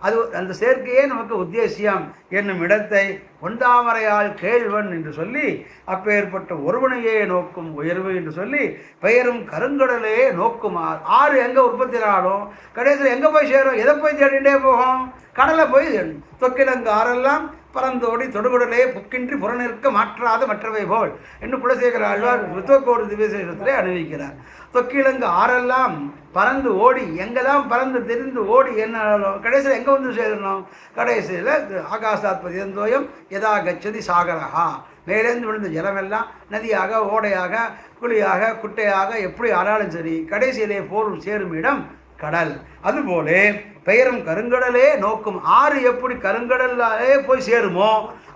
அது அந்த சேர்க்கையே நமக்கு உத்தேசியம் என்னும் இடத்தை ஒன்றாமரையால் கேள்வன் என்று சொல்லி அப்பேற்பட்ட ஒருவனையே நோக்கும் உயர்வு என்று சொல்லி பெயரும் கருங்கடலே நோக்குமார். ஆறு எங்கே உற்பத்தி ஆகும், கடைசியில் எங்கே போய் சேரும், எதை போய் தேடிகிட்டே போகும், கடலை போய் தேடும். தொக்கிலங்கு ஆறெல்லாம் பறந்தோடி தொடுகுடலே புக்கின்றி புறநிற்க மாற்றாத மற்றவை போல் என்று குலசேகர ஆழ்வார் ருத்வக்கோடு திவ்யசேஷத்திலே அணிவிக்கிறார். தொக்கிலங்கு ஆறெல்லாம் பறந்து ஓடி எங்கே தான் பறந்து தெரிந்து ஓடி என்ன கடைசியில் எங்கே வந்து சேரணும், கடைசியில் ஆகாசாத் பதியந்தோயம் யதா கச்சதி சாகரஹா மேலேருந்து விழுந்த ஜலமெல்லாம் நதியாக, ஓடையாக, குழியாக, குட்டையாக எப்படி ஆனாலும் சரி கடைசியிலே பொருள் சேரும் இடம் கடல். அதுபோல பெயரும் கருங்கடலே நோக்கும். ஆறு எப்படி கருங்கடலே போய் சேருமோ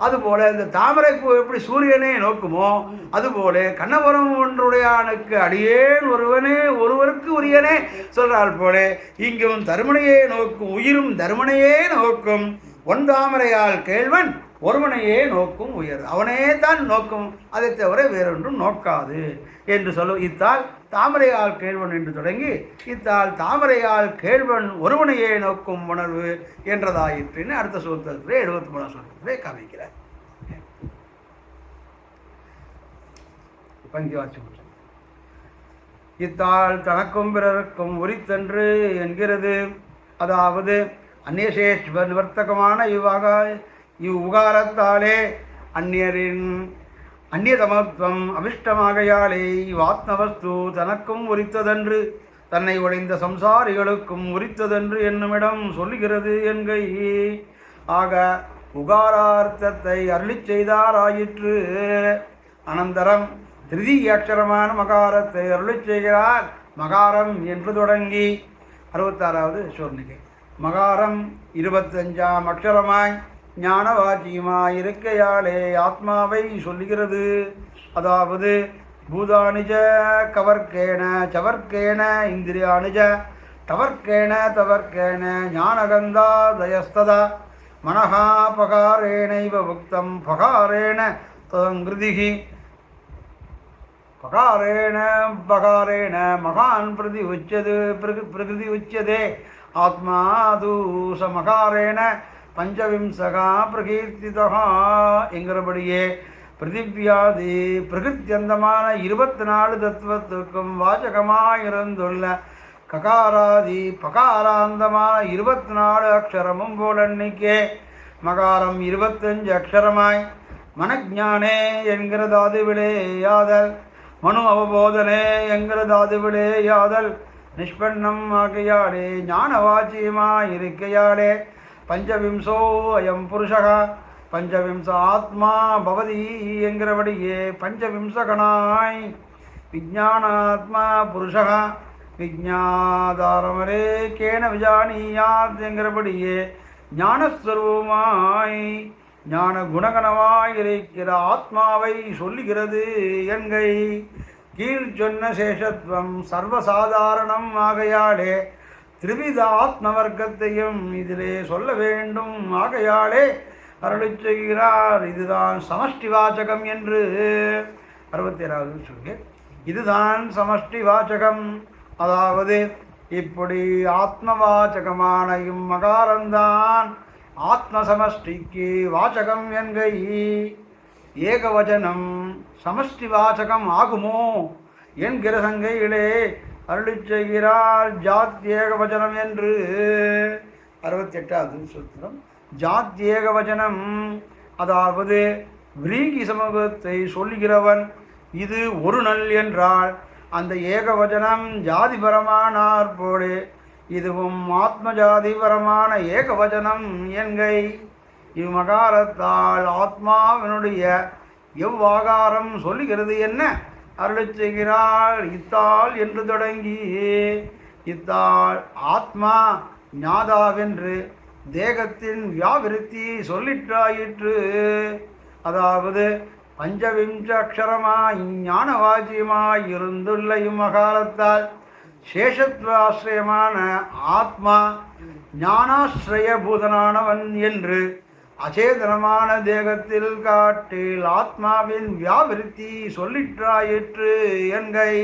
அதுபோல இந்த தாமரை பூ எப்படி சூரியனே நோக்குமோ அதுபோல கண்ணபுரம் ஒன்றுடையானுக்கு அடியேன் ஒருவனே ஒருவருக்கு உரியனே சொல்றாள் போல இங்கும் தருமனையே நோக்கும், உயிரும் தருமனையே நோக்கும். ஒன் தாமரையால் கேள்வன் ஒருவனையே நோக்கும் உயர், அவனே தான் நோக்கும், அதை தவிர வேறொன்றும் நோக்காது என்று சொல்லும். இத்தால் தாமரையால் கேள்வன் என்று தொடங்கி இத்தால் தாமரையால் கேள்வன் ஒருவனையே நோக்கும் உணர்வு என்றதாயிற்றுன்னு அடுத்த சூத்திரத்திலே 73ஆம் சூத்திரத்திலே காமிக்கிறார். பங்கிவாட்சி இத்தால் தனக்கும் பிறருக்கும் உரித்தன்று என்கிறது. அதாவது அந்நியசேஷ்வ நிவர்த்தகமான இவ்வுகாரத்தாலே அந்நியரின் அந்நியதமத்துவம் அபிஷ்டமாகையாலே இவ்வாத்மவஸ்து தனக்கும் உரித்ததன்று தன்னை ஒழிந்த சம்சாரிகளுக்கும் உரித்ததன்று என்னுமிடம் சொல்லுகிறது என்கை. ஆக உகாரார்த்தத்தை அருளிச் செய்தாராயிற்று. அனந்தரம் திருதீய அக்ஷரமான மகாரத்தை அருளிச் செய்கிறார். மகாரம் என்று தொடங்கி 66வது சூர்ணிகை. மகாரம் 25ஆம் அக்ஷரமாய் ஞானவாச்சியுமாய் இருக்கையாலே ஆத்மாவை சொல்லுகிறது. அதாவது பூதானிஜ கவர்க்கேன சவர்க்கேன இந்திரியானிஜ டவர்க்கேன தவர்க்கேன ஞானகந்தா தயஸ்ததா மனஹா பகாரேணைவ புக்தம் பகாரேண தங்கிருதிகி பகாரேண பகாரேண மகான் பிரதி உச்சது பிரகிருதி உச்சதே ஆத்மா தூசமகாரேண பஞ்சவிம்சகா பிரகீர்த்திதா என்கிறபடியே பிருத்திவியாதி பிரகிருத்தியந்தமான 24 தத்துவத்துக்கும் வாசகமாயிருந்துள்ள ககாராதி பகாராந்தமான 24 அக்ஷரமும் போலன்னிக்கே மகாரம் 25 அக்ஷரமாய் மனஜானே என்கிறதாதுவிலே யாதல் மனு அவபோதனே என்கிறதாதுவிலே யாதல் நிஷ்பன்னம் ஆகையாலே ஞானவாச்சியமாயிருக்கையாலே பஞ்சவிம்சோ அயம் புருஷக பஞ்சவிம்ச ஆத்மா பவதி என்கிறபடியே பஞ்சவிம்சகனாய் விஜானாத்மா புருஷக விஜாதாரமரே கேன விஜானியாத் என்கிறபடியே ஞானஸ்வரூபமாய் ஞான குணகணமாயிருக்கிற ஆத்மாவை சொல்லுகிறது என்கை. கீழ் சொன்ன சேஷத்துவம் சர்வசாதாரணம் ஆகையாலே திரிவித ஆத்ம வர்க்கத்தையும் இதிலே சொல்ல வேண்டும். ஆகையாலே அருளிச் செய்கிறார். இதுதான் சமஷ்டி வாச்சகம் என்று 67வது சொல்லி இதுதான் சமஷ்டி வாச்சகம். அதாவது இப்படி ஆத்மவாச்சகமான இம்மகாரந்தான் ஆத்ம சமஷ்டிக்கு வாச்சகம் என்கை. ஏகவச்சனம் சமஷ்டி வாச்சகம் ஆகுமோ என்கிற சங்கையிலே அருளிச் செய்கிறார். ஜாத்யேகவச்சனம் என்று 68வது சூத்திரம். ஜாத்யேகவச்சனம் அதாவது விரீகி சமூகத்தை சொல்லுகிறவன் இது ஒரு நல் என்றால் அந்த ஏகவச்சனம் ஜாதிபரமானார் போலே இதுவும் ஆத்மஜாதிபரமான ஏகவச்சனம் என்கை. இம்மகாரத்தால் ஆத்மாவினுடைய எவ்வாகாரம் சொல்லுகிறது என்ன அருளிச் செய்கிறார். இத்தால் என்று தொடங்கி இத்தால் ஆத்மா ஞாதாவென்று தேகத்தின் வியாவிருத்தி சொல்லிற்றாயிற்று. அதாவது பஞ்சவிம்ச அக்ஷரமாய் ஞானவாச்சியமாய் இருந்துள்ள இம்மகாரத்தால் சேஷத்வாசிரயமான ஆத்மா ஞானாஸ்ரய பூதனானவன் என்று அச்சேதனமான தேகத்தில் காட்டில் ஆத்மாவின் வியாவிருத்தி சொல்லிற்றாயிற்று என்கை.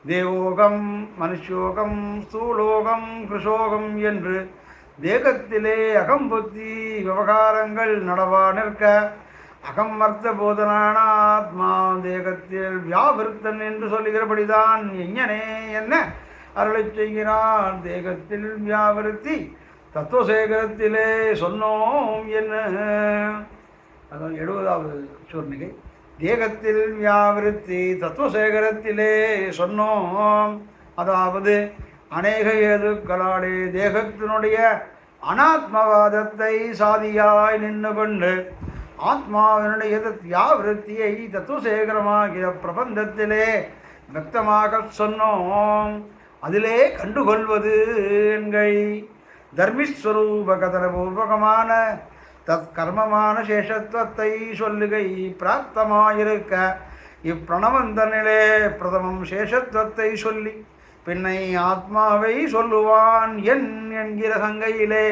தேவோகம் மனுஷோகம் ஸ்தூலோகம் கிருஷோகம் என்று தேகத்திலே அகம்புத்தி விவகாரங்கள் நடவா நிற்க அகமர்த்த போதனான ஆத்மா தேகத்தில் வியாவிருத்தன் என்று சொல்லுகிறபடிதான் எஞ்ஞனே என்ன அருளைச் செய்கிறான். தேகத்தில் வியாவிருத்தி தத்துவசேகரத்திலே சொன்னோம் என்ன. அதான் 70வது சூர்ணிகை. தேகத்தில் வியாவிருத்தி தத்துவசேகரத்திலே சொன்னோம். அதாவது அநேக ஏதுக்களாலே தேகத்தினுடைய அனாத்மவாதத்தை சாதியாய் நின்று கொண்டு ஆத்மாவினுடைய விருத்தியை தத்துவசேகரமாகிற பிரபந்தத்திலே வியக்தமாக சொன்னோம். அதிலே கண்டுகொள்வது என்கை தர்மிஸ்வரூபகதரபூர்வகமான தற்கர்மமான சேஷத்துவத்தை சொல்லுகை பிராப்தமாயிருக்க இப்பிரணவந்தனிலே பிரதமம் சேஷத்துவத்தை சொல்லி பின்னை ஆத்மாவை சொல்லுவான் என்கிற சங்கையிலே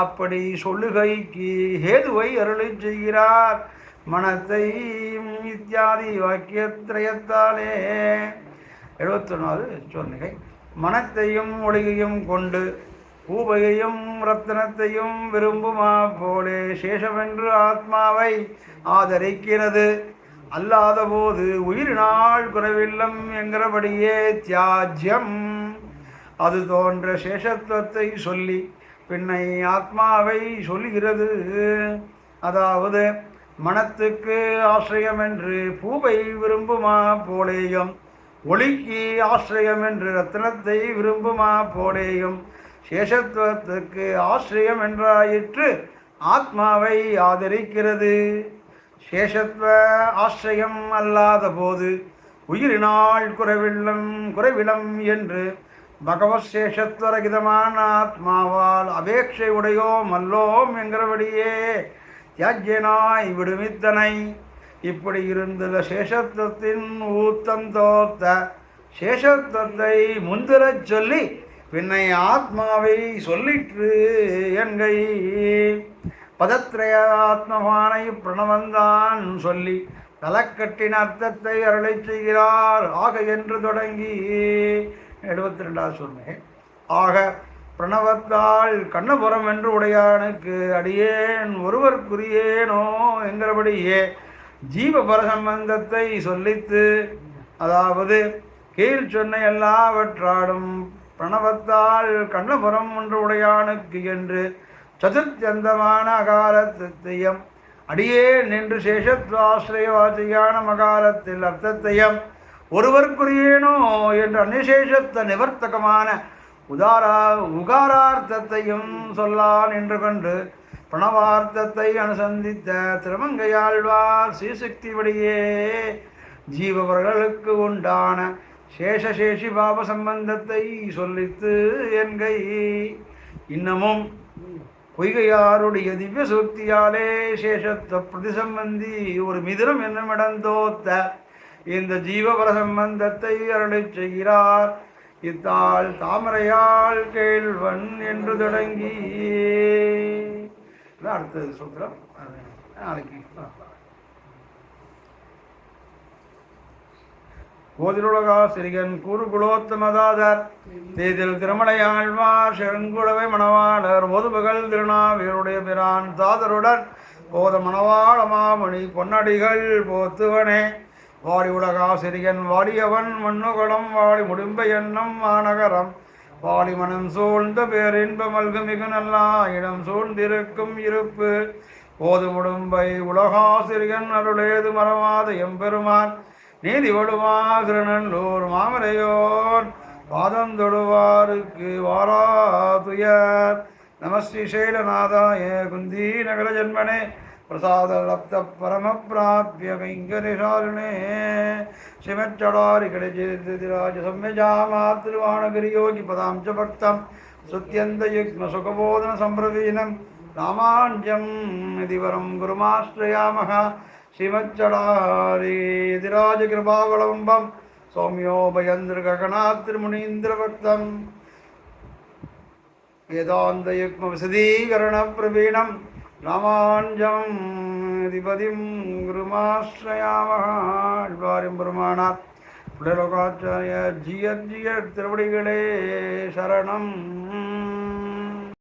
அப்படி சொல்லுகைக்கு ஹேதுவை அருளை செய்கிறார். மனத்தை இத்தியாதி வாக்கியத்திரயத்தாலே 71வது சொன்னிகை. மனத்தையும் ஒளியையும் கொண்டு பூபையையும் ரத்தனத்தையும் விரும்புமா போலே சேஷமென்று ஆத்மாவை ஆதரிக்கிறது. அல்லாத போது உயிரினால் குறைவில்லம் என்கிறபடியே தியாஜ்யம். அது தோன்ற சேஷத்துவத்தை சொல்லி பின்னை ஆத்மாவை சொல்லுகிறது. அதாவது மனத்துக்கு ஆசிரியம் என்று பூவை விரும்புமா போலேயும் ஒளிக்கு ஆசிரியம் என்று ரத்னத்தை விரும்புமா போலேயும் சேஷத்துவத்துக்கு ஆசிரியம் என்றாயிற்று ஆத்மாவை ஆதரிக்கிறது. சேஷத்துவ ஆசிரியம் அல்லாத போது உயிரினால் குறைவிலம் என்று பகவத் சேஷத்வரகிதமான ஆத்மாவால் அபேட்சை உடையோம் அல்லோம் என்கிறபடியே தியாஜ்யனாய் விடுமித்தனை. இப்படி இருந்துள்ள சேஷத்துவத்தின் ஊத்தம் தோத்த சேஷத்துவத்தை முந்திரச் சொல்லி பின்னை ஆத்மாவை சொல்லிற்று என்கை. பதத்ரய ஆத்மவானை பிரணவந்தான் சொல்லி தலக்கட்டின் அர்த்தத்தை அருளை செய்கிறார். ஆக என்று தொடங்கி 72வது சொன்னேன். ஆக பிரணவத்தால் கண்ணபுரம் என்று உடையானுக்கு அடியேன் ஒருவர்க்குரியேனோ என்கிறபடியே ஜீவபர சம்பந்தத்தை சொல்லித்து, அதாவது கீழ் சொன்ன எல்லாவற்றாலும் பிரணவத்தால் கண்ணபுரம் ஒன்று உடையானுக்கு என்று சதுர்த்தியந்தமான அகாரத்தையும் அடியே நின்று சேஷத்வாசிரயவாசியான மகாரத்தில் அர்த்தத்தையும் ஒருவர்க்குரியேனோ என்று அந்நிசேஷத்த நிவர்த்தகமான உகாரார்த்தத்தையும் சொல்லான் என்று கொண்டு பிரணவார்த்தத்தை அனுசந்தித்த திருமங்கையாழ்வார் ஸ்ரீசக்திபடியே ஜீவவர்களுக்கு உண்டான சேஷசேஷி பாப சம்பந்தத்தை சொல்லித்து என்கை. இன்னமும் பொய்கையாருடைய திவ்ய சூக்தியாலே சேஷத்துவ பிரதிசம்பந்தி ஒரு மிதிரம் என்னுமிடந்தோத்த இந்த ஜீவபர சம்பந்தத்தை அருளை செய்கிறார். இத்தால் தாமரையால் கேள்வன் என்று தொடங்கி அடுத்தது சூத்திரம் நாளைக்கு. போதிலுலகாசிரியன் கூறுகுலோத்தமதாதர் தேதில் திருமலையாழ்வார் செங்குளவை மணவாளர் ஒதுபகல் திருநாவியருடைய பிரான் தாதருடன் போத மணவாள மாமணி பொன்னடிகள் போத்துவனே. வாடி உலகாசிரியன் வாடியவன் மண்ணுகளம் வாடி முடிம்ப எண்ணம் மாநகரம் வாடி மனம் சூழ்ந்த பேரின்ப மல்கு மிகு நல்லா இடம் சூழ்ந்திருக்கும் இருப்பு போது முடும்பை உலகாசிரியன் அருளேது மறவாத எம்பெருமான் நீதி வடுமா திருநல்லூர் மாமரையோன் பாதந்தொடுவாருக்கு வாராதுயர். நமஸ்ரீ சைலநாதாய குந்தி நகர ஜன்மனே பிரசாத லப்த பரம பிராபிய கைங்கரிசாலினே. ஸ்ரீமச்சடாரி கடைஜேதிராஜ சம்யஜாமாத்திருவாணகிரி யோகி பதாம் ச பக்தம் சுத்தியந்த யுக்ம சுகபோதன சம்பிரவீனம் ராமாஞ்சம் நிதிவரம் குருமாஸ்ரயாமஹ. ஸ்ரீமச்சடாரிதிராஜ கிருபாவலம்பம் சௌமியோபயந்திர ககனாத்திருமுனீந்திர பக்தம் வேதாந்த யுக்ம விசதீகரண பிரவீணம் ராமாஞ்சம் அதிபதிம் குருமாஸ்ரயாமஹ. ஆழ்வாரும் பெருமானார் புடலோகாச்சாரிய ஜியர் திருவடிகளே சரணம்.